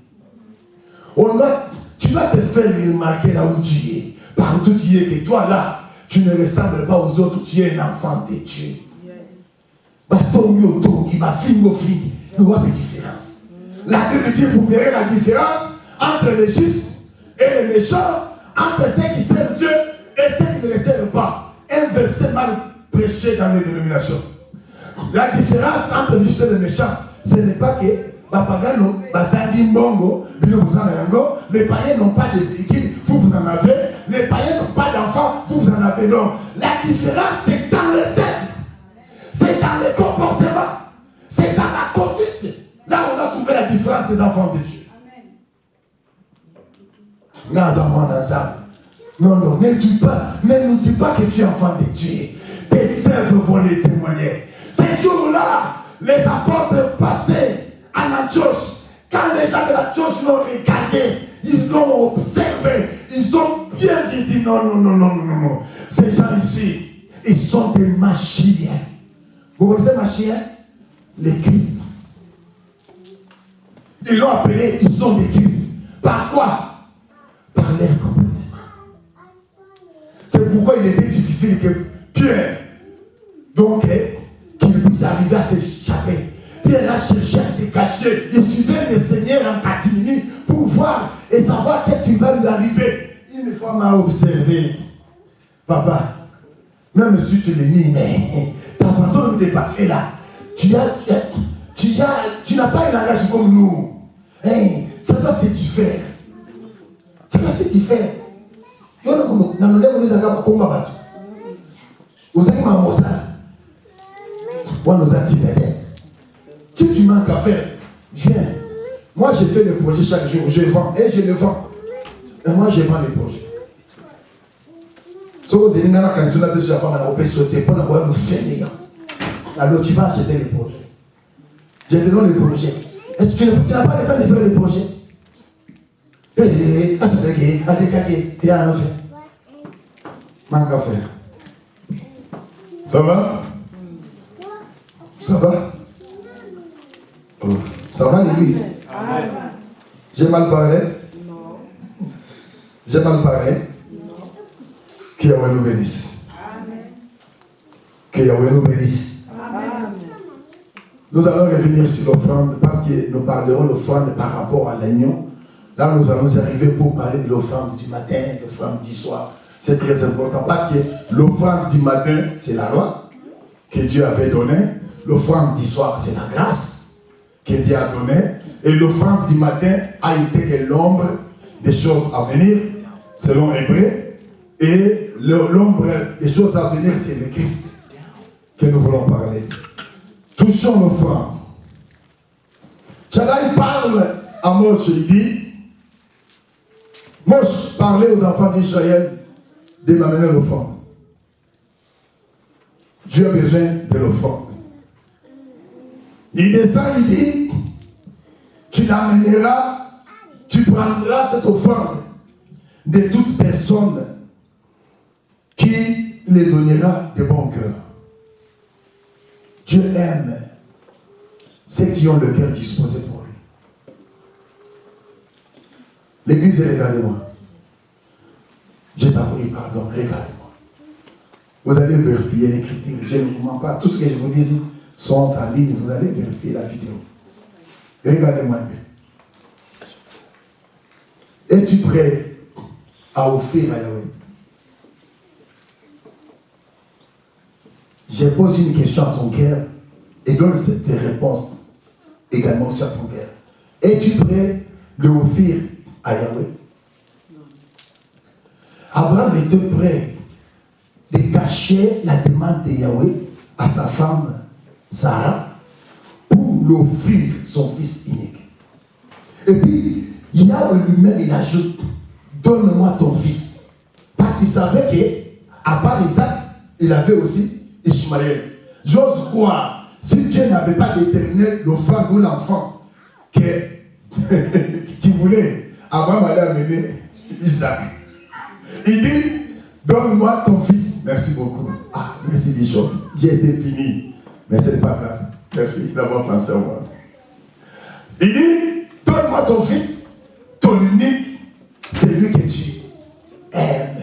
Tu dois te faire remarquer là où tu es. Partout tu es, que toi là, tu ne ressembles pas aux autres, tu es un enfant de Dieu. La Bible dit, vous verrez la différence entre les justes et les méchants, entre ceux qui servent Dieu et ceux qui ne le servent pas. Un verset mal prêché dans les dénominations. La différence entre les justes et les méchants, ce n'est pas que les païens n'ont pas de véhicule, vous en avez. Les païens n'ont pas d'enfants, vous en avez. Non. La différence, c'est dans les êtres. C'est dans les comportements. C'est dans la conduite. Là, on a trouvé la différence des enfants de Dieu. Nous Non, non, ne dis pas, ne nous dis pas que tu es enfant de Dieu. Tes sœurs vont les témoigner. Ces jours-là, les apôtres passaient à Antioche. Quand les gens de l'Antioche l'ont regardé, ils l'ont observé, ils ont bien dit non, non, non, non, non, non. Ces gens ici, ils sont des magiciens. Vous connaissez magiciens? Les Christ. Ils l'ont appelé, ils sont des Christ. Par quoi? Par leur comportement. C'est pourquoi il était difficile que Pierre, donc, qu'il puisse arriver à s'échapper. Pierre a cherché à se cacher. Il suivait le Seigneur en catimini pour voir et savoir qu'est-ce qui va lui arriver. Une fois m'a observé, papa, même si tu le nies, mais ta façon de parler là, tu n'as pas un langage comme nous. Hey, ça doit se différer. Ça doit se différer. Si tu manques à faire, viens. Moi, je fais des projets chaque jour. Je vends et je le vends. Et moi, je vends les projets. Alors, tu vas acheter les projets. Je te donne les projets. Et tu n'as pas les faire de faire les projets. Et manque à faire. Ça va? Ça va? Oh. Ça va l'église? Amen. J'ai mal parlé? Non. J'ai mal parlé? Non. Que Yahweh nous bénisse. Amen. Que Yahweh nous bénisse. Amen. Nous allons revenir sur l'offrande parce que nous parlerons de l'offrande par rapport à l'agneau. Là, nous allons arriver pour parler de l'offrande du matin, de l'offrande du soir. C'est très important parce que l'offrande du matin, c'est la loi que Dieu avait donnée. L'offrande du soir, c'est la grâce que Dieu a donnée. Et l'offrande du matin a été que l'ombre des choses à venir, selon Hébreu. Et l'ombre des choses à venir, c'est le Christ que nous voulons parler. Touchons l'offrande. Shaddai parle à Moshe, il dit, Moshe parlait aux enfants d'Israël de m'amener l'offrande. Dieu a besoin de l'offrande. Il descend, il dit, tu l'amèneras, tu prendras cette offrande de toute personne qui les donnera de bon cœur. Dieu aime ceux qui ont le cœur disposé pour lui. L'église, regardez-moi. Je t'en prie, pardon, regardez-moi. Vous allez vérifier l'écriture. Je ne vous mens pas. Tout ce que je vous dis sont en ligne. Vous allez vérifier la vidéo. Regardez-moi bien. Es-tu prêt à offrir à Yahweh? Je pose une question à ton cœur et donne cette réponse également aussi à ton cœur. Es-tu prêt de offrir à Yahweh? Abraham était prêt de cacher la demande de Yahweh à sa femme Sarah pour l'offrir son fils unique. Et puis, Yahweh lui-même, il ajoute, donne-moi ton fils. Parce qu'il savait qu'à part Isaac, il avait aussi Ishmaël. J'ose croire, si Dieu n'avait pas déterminé l'offrande ou l'enfant qu'il voulait, Abraham allait amener Isaac. Il dit, donne-moi ton fils. Merci beaucoup. Ah, merci Bishop. J'ai été puni. Mais ce n'est pas grave. Merci d'avoir pensé à moi. Il dit, donne-moi ton fils, ton unique, celui que tu aimes.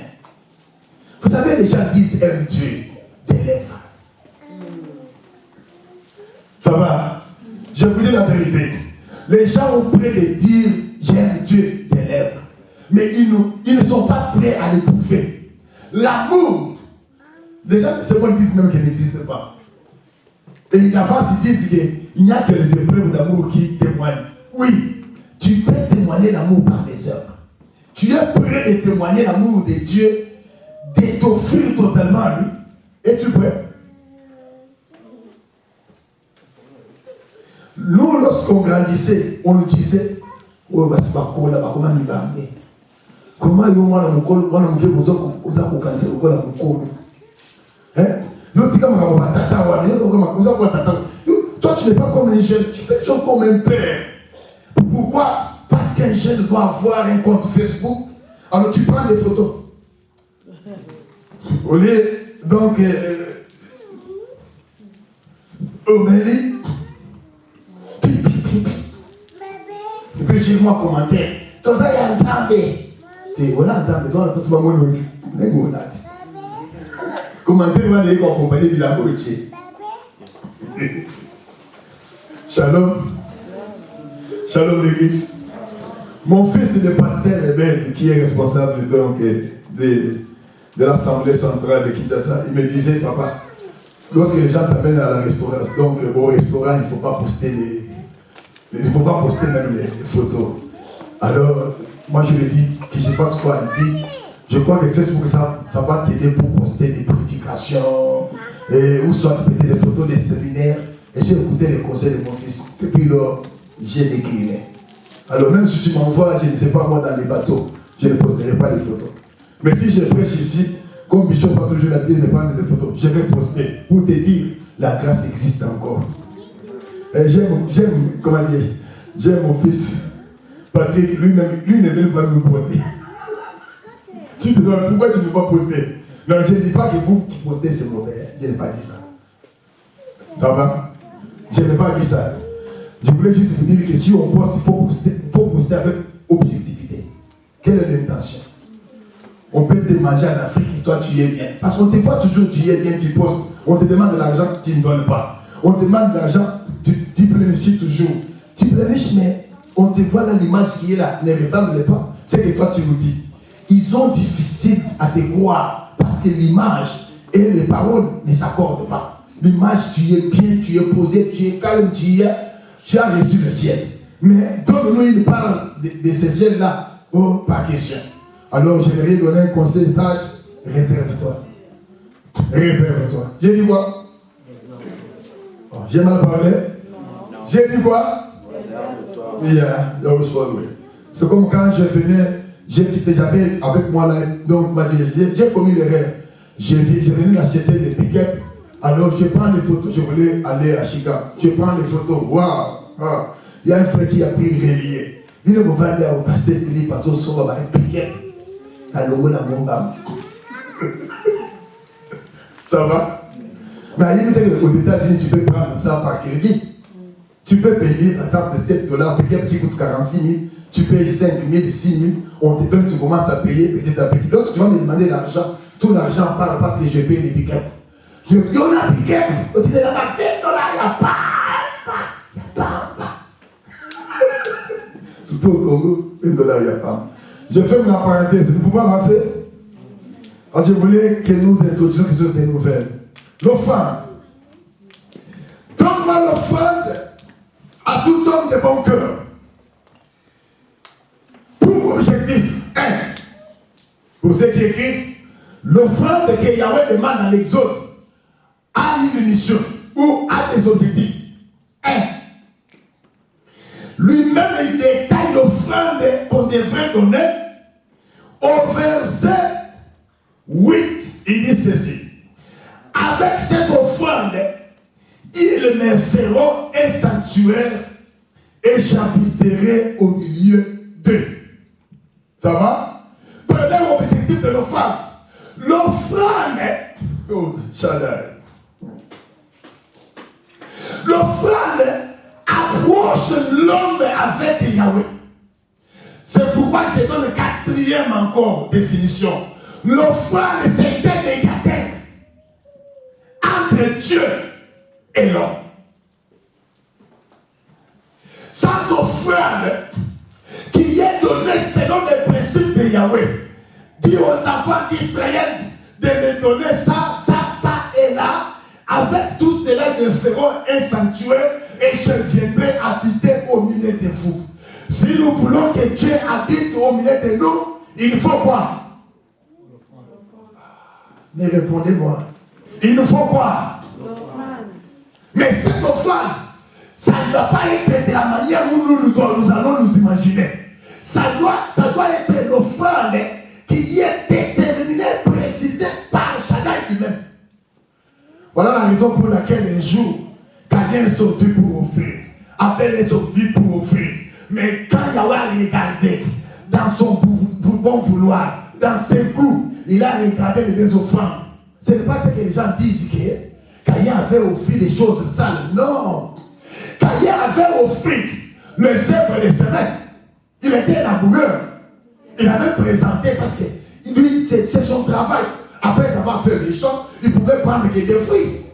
Vous savez, les gens disent aime Dieu des lèvres. Ça va? Je vous dis la vérité. Les gens ont prêt de dire j'aime Dieu des lèvres. Mais ils ne sont pas prêts à l'éprouver. L'amour, les gens se disent même qu'il n'existe pas. Et il n'y a pas s'ils disent qu'il n'y a que les épreuves d'amour qui témoignent. Oui, tu peux témoigner l'amour par les œuvres. Tu es prêt de témoigner l'amour de Dieu, de t'offrir totalement à lui. Es-tu prêt? Nous, lorsqu'on grandissait, on nous disait, oh, bah, c'est pas cool, là, comment il va amener. Comment ils vont voir mon col, moi, je vais vous cancer le col à mon col. L'autre, il toi, tu n'es pas comme un jeune, tu fais toujours comme un père. Pourquoi? Parce qu'un jeune doit avoir un compte Facebook. Alors tu prends des photos. Au lieu, donc, Aumélie, et puis j'ai moi commentaire. Tout ça, il y a un zambé. Tu vois, un zambé, toi, on pas moi non plus. Commentaire, on va aller accompagner de la moitié. Shalom. Shalom l'église. Mon fils est le pasteur Rebelle qui est responsable donc de l'Assemblée centrale de Kinshasa. Il me disait, papa, lorsque les gens t'amènent à la restauration, donc au restaurant, il ne faut pas poster même les photos. Alors, moi je lui dis que je fasse quoi? Il dit, je crois que Facebook, ça va t'aider pour poster des prédications, ou soit péter des photos des séminaires. Et j'ai écouté les conseils de mon fils. Depuis lors, j'ai décliné. Alors même si tu m'envoies, je ne sais pas moi, dans les bateaux, je ne posterai pas les photos. Mais si je prêche ici, comme Bishop a toujours l'habitude de prendre des photos, je vais poster pour te dire, la grâce existe encore. Et j'aime mon fils, Patrick, lui-même, lui ne veut pas me poster. Tu te demandes pourquoi tu ne veux pas poster? Non, je ne dis pas que vous qui postez c'est mauvais. Je n'ai pas dit ça. Ça va? Je n'ai pas dit ça. Je voulais juste dire que si on poste, il faut poster avec objectivité. Quelle est l'intention? On peut te manger en Afrique et toi tu y es bien. Parce qu'on te voit toujours, tu y es bien, tu postes. On te demande de l'argent, tu ne donnes pas. On te demande de l'argent, tu pleurniches toujours. Tu pleurniches, mais on te voit dans l'image qui est là, ne ressemble pas. C'est que toi tu nous dis. Ils sont difficiles à te croire parce que l'image et les paroles ne s'accordent pas. L'image, tu es bien, tu es posé, tu es calme, tu as reçu le ciel. Mais donne-nous une part de ce ciel-là. Oh, pas question. Alors, j'aimerais donner un conseil sage. Réserve-toi. Réserve-toi. J'ai dit quoi? Oh, j'ai mal parlé? J'ai dit quoi? Réserve-toi. C'est comme quand je venais, j'avais avec moi là, donc j'ai commis l'erreur. Je venais d'acheter des pick-up. Alors je prends les photos, je voulais aller à Chicago. Je prends les photos, waouh! Il y a un frère qui a pris une reliée. Il ne me va aller au pasteur, il dit, parce que son va un piquet. Ça va? Mais il dit qu'aux États-Unis, tu peux prendre ça par crédit. Tu peux payer, par exemple, $7, piquet qui coûte 46 000. Tu payes 5 000, 6 000. On te donne, tu commences à payer petit à petit. Lorsque tu vas me demander l'argent, tout l'argent part parce que je paye les piquets. Il y a un piquet, on dit, il n'y a pas. Surtout au Congo, $1, il n'y a pas. Je ferme la parenthèse, vous pouvez avancer? Alors je voulais que nous introduisions quelque chose de nouvelles. L'offrande. Donne-moi l'offrande à tout homme de bon cœur. Pour objectif 1. Pour ceux qui écrivent, l'offrande que Yahweh demande dans l'Exode a une mission ou a des objectifs. 1. Lui-même, il détaille l'offrande qu'on devrait donner. Au verset 8, il dit ceci. Avec cette offrande, ils me feront un sanctuaire et j'habiterai au milieu d'eux. Ça va? Premier objectif de l'offrande. L'offrande, oh, Shaddai. L'offrande approche l'homme avec Yahweh. C'est pourquoi je donne le 4e encore définition. L'offrande, c'est un médiateur entre Dieu et l'homme. Sans offrande qui est donnée selon les principes de Yahweh, dit aux enfants d'Israël de me donner ça, ça, ça et là. Avec tout cela, ils feront un sanctuaire et je viendrai habiter au milieu de vous. Si nous voulons que Dieu habite au milieu de nous, il faut quoi? Mais répondez-moi. Il nous faut quoi? Mais cette offrande, ça ne doit pas être de la manière où nous allons nous imaginer. Ça doit être l'offrande Voilà la raison pour laquelle un jour, Caïn est sorti pour offrir. Abel est sorti pour offrir. Mais quand Yahweh a regardé dans son bon vouloir, dans ses goûts, il a regardé les deux offrandes. Ce n'est pas ce que les gens disent que Caïn avait offert des choses sales. Non. Caïn avait offert les œuvres des semaines. Il était laboureur. Il avait présenté parce que lui, c'est son travail. Après avoir fait les champs, il pouvait prendre que des fruits.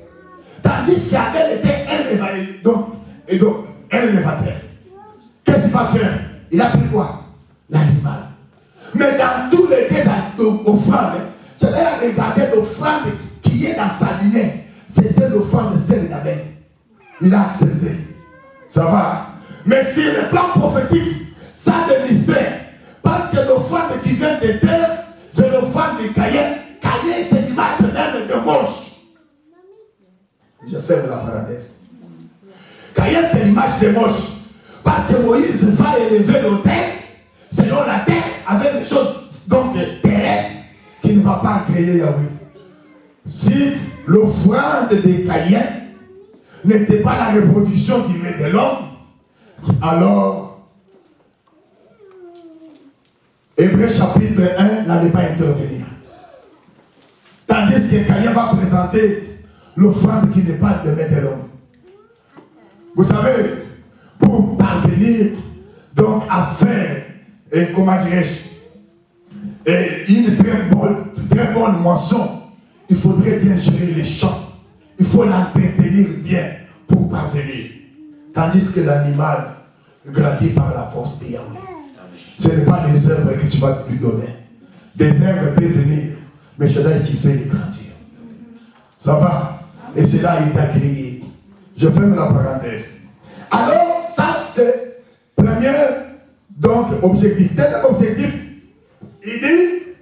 Tandis qu'Abel était un élevateur. Donc, un élevateur. Qu'est-ce qu'il va faire? Il a pris quoi? L'animal. Mais dans tous les deux offrandes, c'est-à-dire regarder l'offrande qui est dans sa lignée. C'était l'offrande celle d'Abel. Il a accepté. Ça va. Mais sur le plan prophétique, ça a des mystères. Parce que l'offrande qui vient de terre, c'est l'offrande de Caïn. Caïn, c'est l'image même de Moche. Je ferme la parenthèse. Caïn, c'est l'image de Moche. Parce que Moïse va élever l'autel, selon la terre, avec des choses donc terrestres qui ne va pas créer Yahweh. Si l'offrande de Caïn n'était pas la reproduction d'humain de l'homme, alors Hébreux chapitre 1 n'allait pas intervenir. Tandis que Caïn va présenter l'offrande qui n'est pas de l'homme. Vous savez, pour parvenir donc à faire, et comment dirais-je, une très bonne moisson, il faudrait bien gérer les champs. Il faut l'entretenir bien pour parvenir. Tandis que l'animal grandit par la force de Yahweh. Ce n'est pas les œuvres que tu vas lui donner. Des œuvres peuvent venir, mais c'est là qui fait les grandir. Ça va? Et c'est là qu'il est agréé. Je ferme la parenthèse. Alors, ça, c'est le premier donc, objectif. Deuxième objectif, il dit,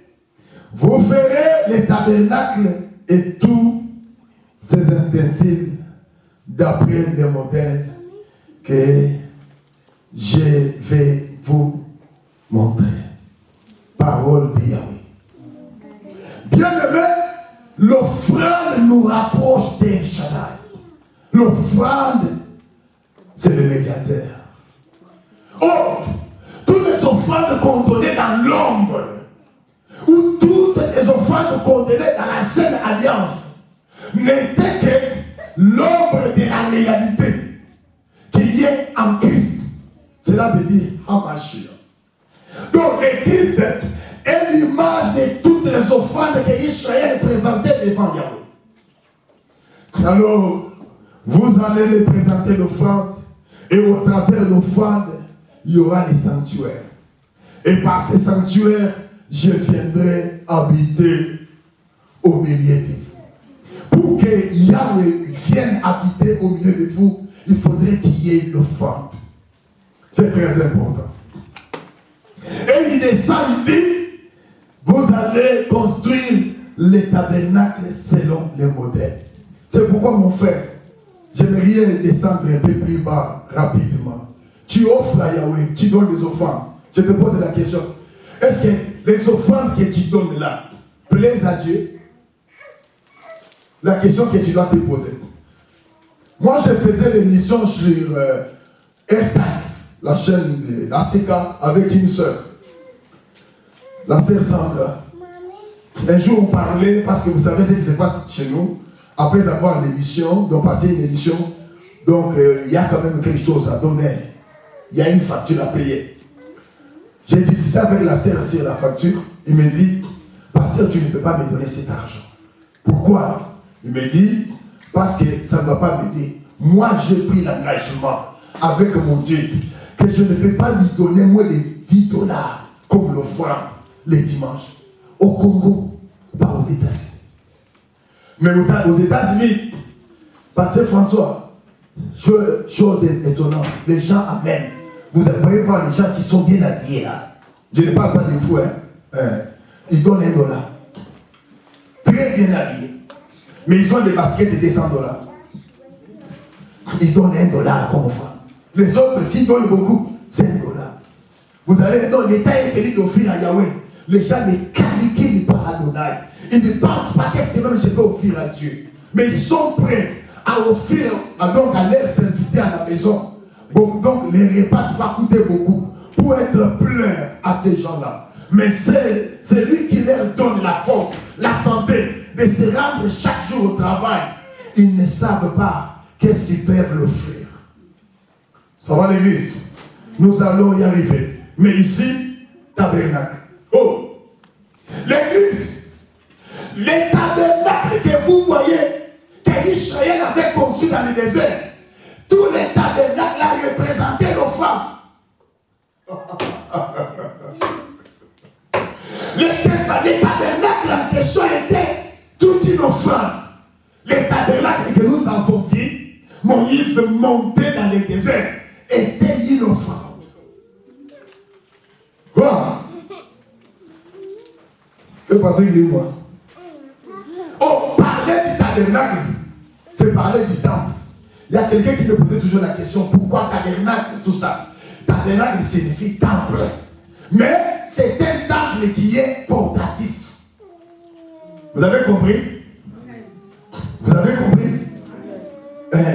vous ferez les tabernacles et tous ces ustensiles d'après le modèle que je vais vous montrer. Parole de Yahweh. Bien-aimé, l'offrande nous rapproche des Shaddai. L'offrande, c'est le médiateur. Oh, toutes les offrandes qu'on donnait dans l'ombre, ou toutes les offrandes qu'on donnait dans la Sainte Alliance, n'étaient que l'ombre de la réalité qui est en Christ. Cela veut dire Hamashia. Donc, le Christ est l'image de toutes les offrandes que Israël présentait devant Yahweh. Alors, vous allez les présenter l'offrande, et au travers de l'offrande, il y aura des sanctuaires. Et par ces sanctuaires, je viendrai habiter au milieu de vous. Pour que Yahweh vienne habiter au milieu de vous, il faudrait qu'il y ait l'offrande. C'est très important. Et il descend, il dit, vous allez construire les tabernacles selon les modèles. C'est pourquoi, mon frère, j'aimerais descendre un peu plus bas rapidement. Tu offres à Yahweh, tu donnes des offrandes. Je te pose la question. Est-ce que les offrandes que tu donnes là plaisent à Dieu? La question que tu dois te poser. Moi, je faisais l'émission sur Airtag, la chaîne de ACK, avec une soeur. La sœur Sandra. Un jour, on parlait, parce que vous savez ce qui se passe chez nous, après avoir l'émission, donc passer une émission, donc il y a quand même quelque chose à donner. Il y a une facture à payer. J'ai discuté avec la sœur sur la facture. Il me dit, pasteur, tu ne peux pas me donner cet argent. Pourquoi? Il me dit, parce que ça ne va pas m'aider. Moi, j'ai pris l'engagement avec mon Dieu que je ne peux pas lui donner moins de $10 comme l'offrande les dimanches au Congo, pas aux États-Unis. Mais aux États-Unis, pasteur François, chose étonnante, les gens amènent. Vous allez voir les gens qui sont bien habillés là. Je ne parle pas de vous, hein. Ils donnent $1. Très bien habillés. Mais ils ont des baskets de $200. Ils donnent $1 comme offrande. Les autres, s'ils donnent beaucoup, c'est $1. Vous allez dans l'État est fini d'offrir à Yahweh. Les gens ne calculent pas Adonai. Ils ne pensent pas qu'est-ce que même je peux offrir à Dieu. Mais ils sont prêts à offrir donc à leurs invités à la maison. Bon, donc les repas vont coûter beaucoup pour être plein à ces gens-là. Mais c'est lui qui leur donne la force, la santé de se rendre chaque jour au travail. Ils ne savent pas qu'est-ce qu'ils peuvent l'offrir. Ça va l'église? Nous allons y arriver. Mais ici, tabernacle. Oh! L'église, les tabernacles que vous voyez, que Israël avait construit dans le désert, tous les tabernacles là représentaient nos femmes. Les tabernacles en question étaient toute une offrande. Les tabernacles que nous avons dit, Moïse montait dans le désert, étaient une offrande. Quoi? Que Patrick dit moi? Oh, parler du tabernacle, c'est parler du temple. Il y a quelqu'un qui me posait toujours la question, pourquoi tabernacle, tout ça? Tabernacle signifie temple. Mais c'est un temple qui est portatif. Vous avez compris? Vous avez compris?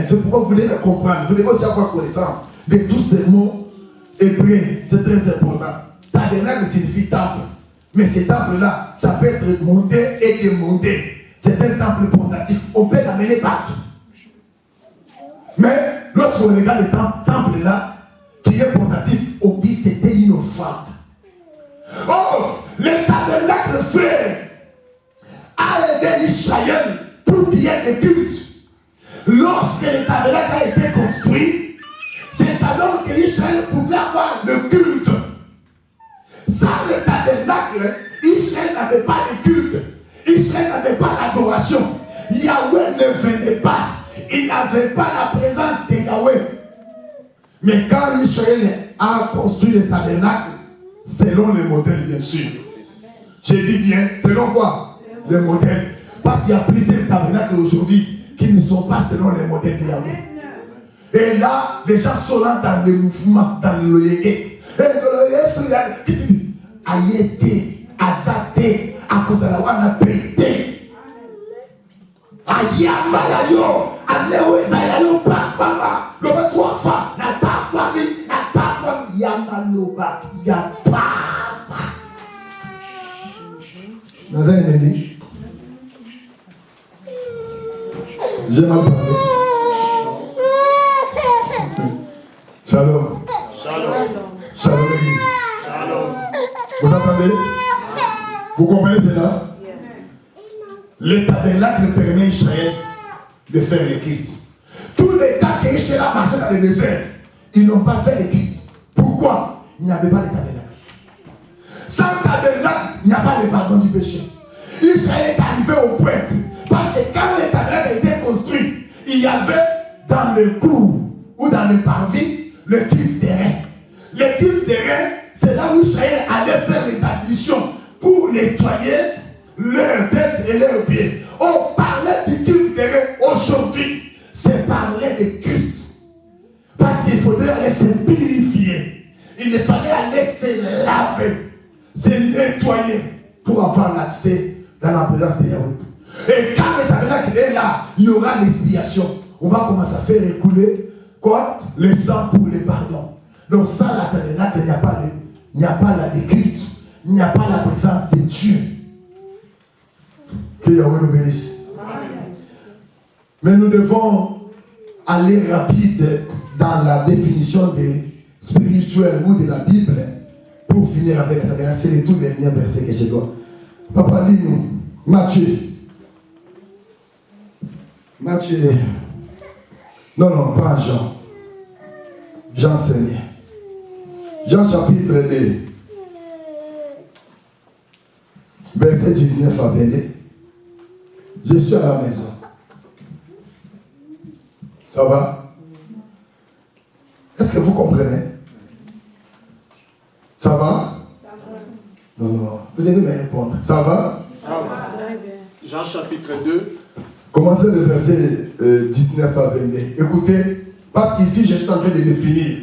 C'est pourquoi vous devez comprendre. Vous devez aussi avoir connaissance de tous ces mots hébreux. C'est très important. Tabernacle signifie temple. Mais ces temples-là, ça peut être monté et démonté. C'est un temple portatif. On peut l'amener partout. Mais lorsqu'on regarde le temple-là, qui est portatif, on dit que c'était une offrande. Oh, le tabernacle frère a aidé Israël pour qu'il y ait des cultes. Lorsque le tabernacle a été construit, c'est alors que Israël pouvait avoir le culte. Sans le tabernacle, Israël n'avait pas de culte. Israël n'avait pas d'adoration. Yahweh ne venait pas. Il n'avait pas la présence de Yahweh. Mais quand Israël a construit le tabernacle, selon le modèle, bien sûr. Je dis bien, selon quoi? Le modèle. Parce qu'il y a plusieurs tabernacles aujourd'hui qui ne sont pas selon les modèles de Yahweh. Et là, les gens sont là dans le mouvement, dans le loyéké. Et le loyéké, qui dit Ayete, Azate, à cause de la wana pété. Ayama yayo, Aleweza yayo, Papa, le 3 fois, la Papa, la Papa, Yamaloba, ya Papa. Vous avez aimé? J'ai mal parlé. Shalom. Shalom. Shalom l'église. Shalom. Vous entendez? Vous comprenez cela? Le tabernacle permet à Israël de faire les cultes. Tous les temps qu'Israël a marché dans le désert, ils n'ont pas fait les cultes. Pourquoi? Il n'y avait pas de tabernacle. Sans tabernacle, il n'y a pas de pardon du péché. Israël est arrivé au point. Parce que quand le tabernacle était construit, il y avait dans le cour ou dans le parvis le culte des reins. Le culte des reins, c'est là où Israël allait faire les ablutions pour nettoyer leurs têtes et leurs pieds. On parlait du culte des reins aujourd'hui. C'est parler de Christ. Parce qu'il faudrait aller se purifier. Il fallait aller se laver, se nettoyer pour avoir l'accès dans la présence de Yahweh. Et quand le tabernacle est là, il y aura l'expiation. On va commencer à faire écouler quoi? Le sang pour les pardons. Donc sans la tabernacle, il n'y a pas la culte. Il n'y a pas la présence de Dieu. Que Yahweh nous bénisse. Amen. Mais nous devons aller rapide dans la définition des spirituels ou de la Bible pour finir avec la tabernacle. C'est les tout derniers versets que je dois. Papa, lis-nous. Matthieu. Non, pas Jean. Jean Seigneur. Jean chapitre 2. Verset 19 à 22. Je suis à la maison. Ça va? Est-ce que vous comprenez? Ça va? Ça va. Non, vous devez me répondre. Ça va? Ça va. Jean chapitre 2. Commencez le verset 19 à 22. Écoutez, parce qu'ici je suis en train de définir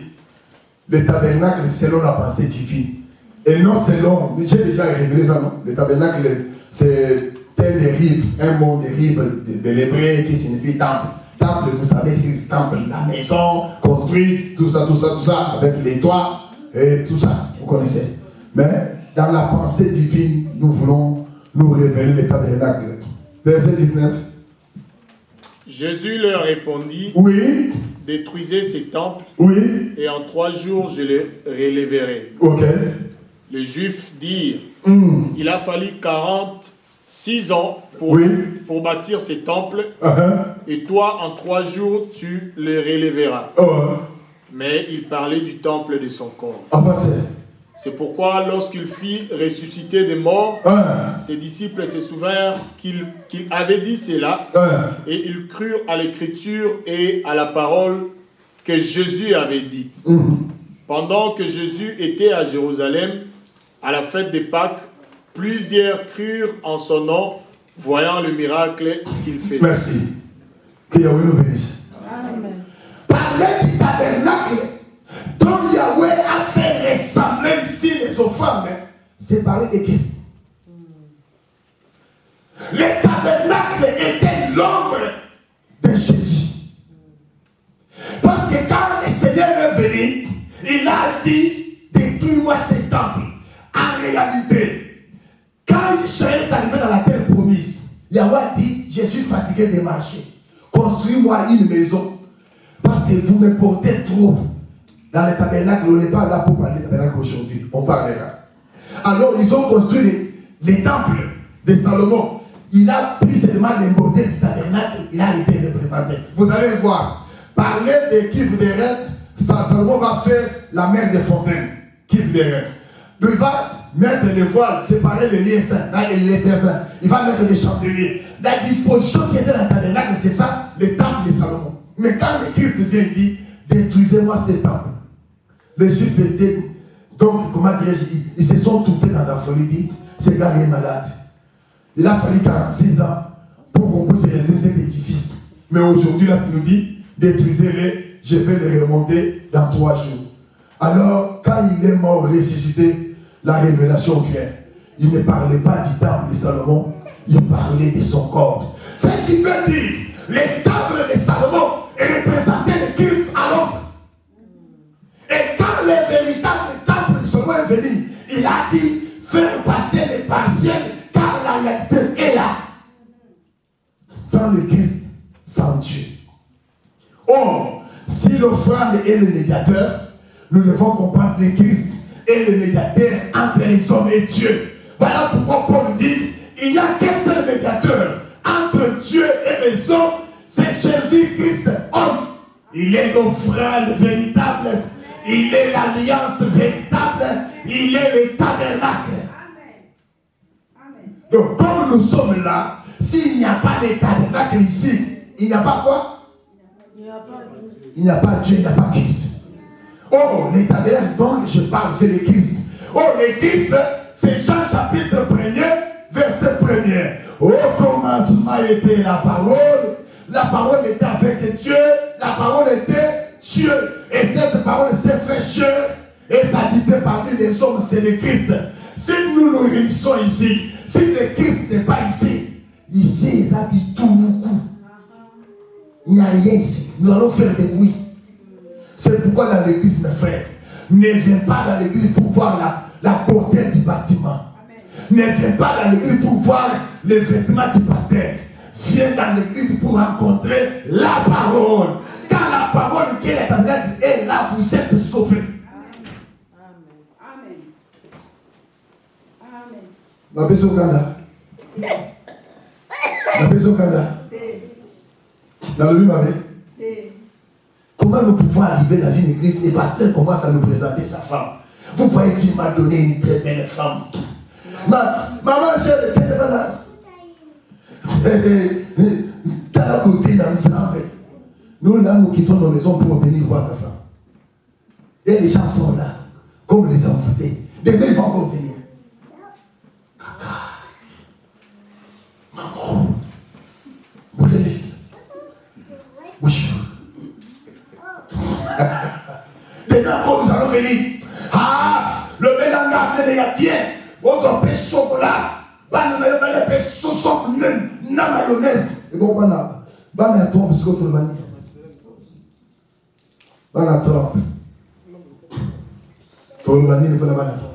le tabernacle selon la pensée divine. Et non selon, j'ai déjà révélé ça, non? Le tabernacle, c'est terme dérive, un mot dérive de l'hébreu qui signifie temple. Temple, vous savez, c'est le temple, la maison, construit, tout ça, avec les toits et tout ça, vous connaissez. Mais dans la pensée divine, nous voulons nous révéler le tabernacle. Verset 19. Jésus leur répondit, oui. Détruisez ces temples, oui. Et en 3 jours je les relèverai. Ok. Les Juifs dirent, il a fallu 46 ans pour bâtir ces temples, et toi en 3 jours tu les relèveras. Mais il parlait du temple de son corps. C'est pourquoi lorsqu'il fit ressusciter des morts, ses disciples se souvinrent qu'il avait dit cela, et ils crurent à l'écriture et à la parole que Jésus avait dite. Pendant que Jésus était à Jérusalem, à la fête des Pâques, plusieurs crurent en son nom, voyant le miracle qu'il faisait. Merci. Que Yahweh nous bénisse. Amen. Parler du tabernacle dont Yahweh a fait ressembler ici les offrandes, c'est parler de Christ. Le tabernacle était l'ombre de Jésus. Parce que quand le Seigneur est venu, il a dit, détruis-moi ces temples. En réalité, quand Israël est arrivé dans la terre promise, Yahweh a dit, je suis fatigué de marcher. Construis-moi une maison. Parce que vous me portez trop. Dans le tabernacle, on n'est pas là pour parler de tabernacle aujourd'hui. On parle là. Alors, ils ont construit les temples de Salomon. Il a pris seulement les modèles du tabernacle. Il a été représenté. Vous allez voir. Parler de Kif des reines, Salomon va faire la mer de fontaine. Kif des reines. Donc, il va mettre les voiles, séparer les liens saints, les terres saints. Il va mettre des chandeliers. La disposition qui était dans le tabernacle, c'est ça, le temple de Salomon. Mais quand le Christ vient, il dit, détruisez-moi ces temples. Les Juifs étaient, donc, comment dirais-je, ils se sont trouvés dans la folie, dit, ce gars est malade. Il a fallu 46 ans pour qu'on puisse réaliser cet édifice. Mais aujourd'hui, là, tu nous dis, détruisez-les, je vais les remonter dans 3 jours. Alors, quand il est mort, ressuscité, la révélation vient. Il ne parlait pas du temple de Salomon, il parlait de son corps. C'est ce qui veut dire, le temple de Salomon représentait le Christ à l'ombre. Et quand le véritable temple de Salomon est venu, il a dit, faire passer les partiels, car la réalité est là. Sans le Christ, sans Dieu. Or, si l'offrande est le médiateur, nous devons comprendre le Christ est le médiateur entre les hommes et Dieu. Voilà pourquoi Paul dit, il n'y a qu'un seul médiateur entre Dieu et les hommes, c'est Jésus-Christ, homme. Il est l'offrande véritable, il est l'alliance véritable, il est le tabernacle. Donc, comme nous sommes là, s'il n'y a pas de tabernacle ici, il n'y a pas quoi? Il n'y a pas Dieu, il n'y a pas Christ. Oh, les tabernacles dont je parle, c'est le Christ. Oh, le Christ, c'est Jean chapitre 1er, verset 1er. Au commencement était la parole était avec Dieu, la parole était Dieu. Et cette parole s'est fait chair et est habitée parmi les hommes, c'est le Christ. Si nous nous réunissons ici, si le Christ n'est pas ici, ils habitent tout beaucoup. Il n'y a rien ici. Nous allons faire des bruits. C'est pourquoi dans l'église, mes frères, ne viens pas dans l'église pour voir la portée du bâtiment. Ne viens pas dans l'église pour voir les vêtements du pasteur. Viens dans l'église pour rencontrer la parole. Quand la parole qui est la tabernacle est là, vous êtes sauvés. Amen. Amen. La personne Kanda. La personne Kanda. Dans le Bible, comment nous pouvons arriver dans une église et le pasteur commence à nous présenter sa femme? Vous voyez qu'il m'a donné une très belle femme. Maman, j'ai été là. T'as la côté dans le sang. Nous, là, nous quittons nos maisons pour venir voir ta femme. Et les gens sont là, comme les envoûtés. Demain, ils vont encore venir. Maman, Boulé. Oui. Demain, quand nous allons venir, le mélange, il y a bien. Vous avez chocolat. na mayonnaise. Et bon, bana trompe, ce que tu le manies. Bana trompe. Tu le manies, il faut la bana trompe.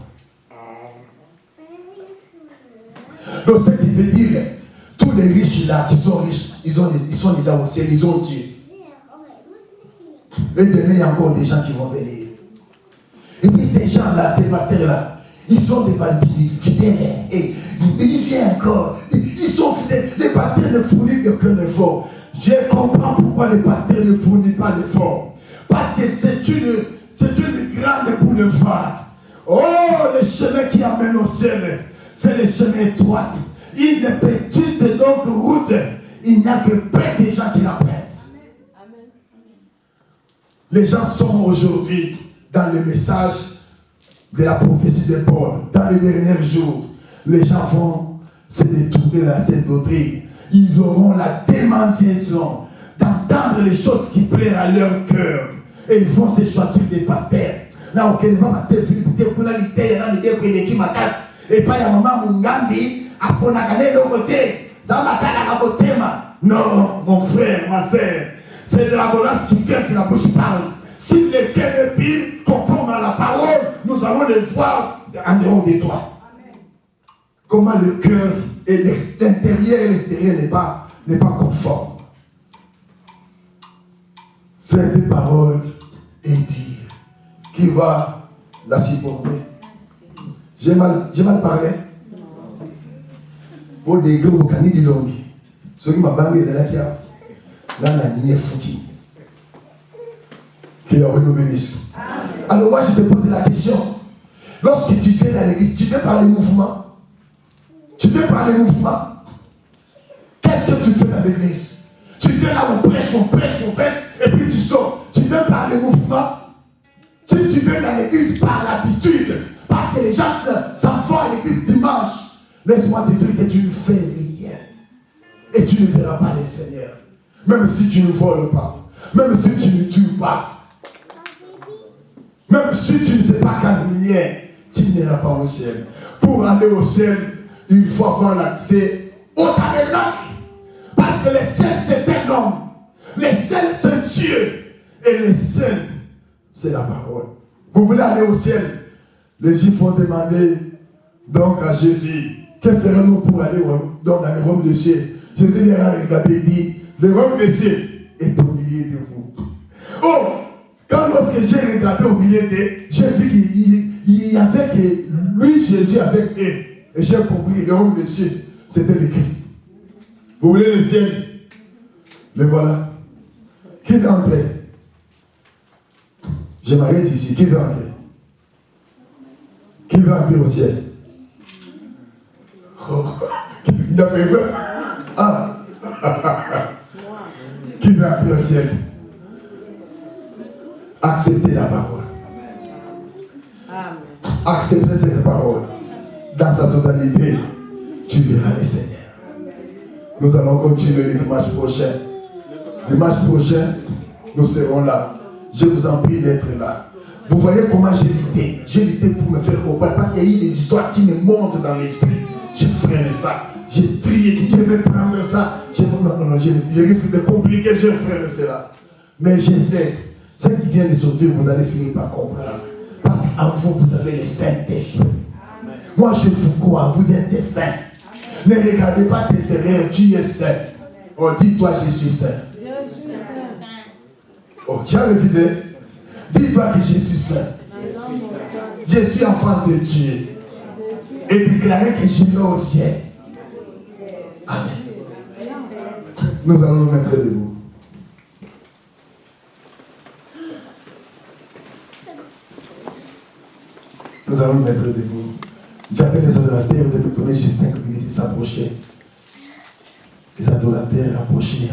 Donc, ce qui veut dire, tous les riches là qui sont riches, ils sont déjà au ciel, ils ont Dieu. Et demain, il y a encore des gens qui vont venir. Et puis ces gens-là, ces pasteurs-là, ils sont des bandits fidèles. Et ils viennent encore. Ils sont fidèles. Les pasteurs ne fournissent aucun effort. Je comprends pourquoi les pasteurs ne fournissent pas d'effort. Parce que c'est une grande boulevard. Oh, le chemin qui amène au ciel, c'est le chemin étroit. Une petite donc route. Il n'y a que peu de gens qui la prennent. Les gens sont aujourd'hui dans le message de la prophétie de Paul. Dans les derniers jours, les gens vont se détourner de la sainte doctrine. Ils auront la démentiation d'entendre les choses qui plaisent à leur cœur. Et ils vont se choisir des pasteurs. Là, auquel va pasteur Philippe, il y a l'idée, qui m'attache. Et pas il y a maman Mungandi, à Ponakane, le côté. Non, mon frère, ma soeur. C'est de l'abondance du cœur que la bouche parle. Si le cœur est pire, conforme à la parole, nous allons le voir en dehors de toi. Amen. Comment le cœur et l'intérieur et l'extérieur n'est pas conforme. Cette parole est dire qui va la supporter. J'ai mal parlé. Pour des gros canis de longue. Ce qui m'a banné de la kia. Là, la ligne Fouki. Que Dieu nous bénisse. Alors, moi, je te pose la question. Lorsque tu fais dans l'église, tu fais par les mouvements. Tu fais par les mouvements. Qu'est-ce que tu fais dans l'église? Tu viens là, on prêche, et puis tu sors. Tu fais par les mouvements. Si tu viens dans l'église par l'habitude, parce que les gens s'en vont à l'église dimanche, laisse-moi te dire que tu ne fais rien. Et tu ne verras pas le Seigneur. Même si tu ne voles pas, même si tu ne tues pas, même si tu ne sais pas calmer, tu n'iras pas au ciel. Pour aller au ciel, il faut avoir l'accès au tabernacle. Parce que le ciel, c'est un homme. Le ciel, c'est Dieu. Et le ciel, c'est la parole. Vous voulez aller au ciel? Les Juifs ont demandé donc à Jésus, que ferons-nous pour aller dans le royaume des cieux? Jésus leur a regardé et dit, le royaume des cieux est au milieu de vous. Oh, quand lorsque j'ai regardé au milieu d'eux, j'ai vu qu'il y avait que lui, Jésus, avec eux. Et j'ai compris que le royaume des cieux, c'était le Christ. Vous voulez le ciel? Le voilà. Qui veut entrer? Je m'arrête ici. Qui veut entrer? Qui veut entrer au ciel? Oh, il y a personne. Ah. Qui veut entrer au ciel? Acceptez la parole. Acceptez cette parole. Dans sa totalité, tu verras le Seigneur. Nous allons continuer le dimanche prochain. Dimanche prochain, nous serons là. Je vous en prie d'être là. Vous voyez comment j'ai lutté. J'ai lutté pour me faire comprendre. Parce qu'il y a eu des histoires qui me montent dans l'esprit. Je freine ça. J'ai trié. Je vais prendre ça. Je risque de compliquer. Je freine cela. Mais je sais. Ce qui vient de sortir, vous allez finir par comprendre. Parce qu'en vous, vous avez le Saint-Esprit. Moi, je vous crois. Vous êtes des saints. Ne regardez pas tes erreurs. Tu es saint. Oh, dis-toi, je suis saint. Oh, tu as refusé? Dis-toi que je suis saint. Je suis enfant de Dieu. Et déclarer que je vais au ciel. Amen. Nous allons nous mettre debout. Nous allons nous mettre debout. J'appelle les adorateurs de me donner juste 5 minutes de s'approcher. Les adorateurs, approchez.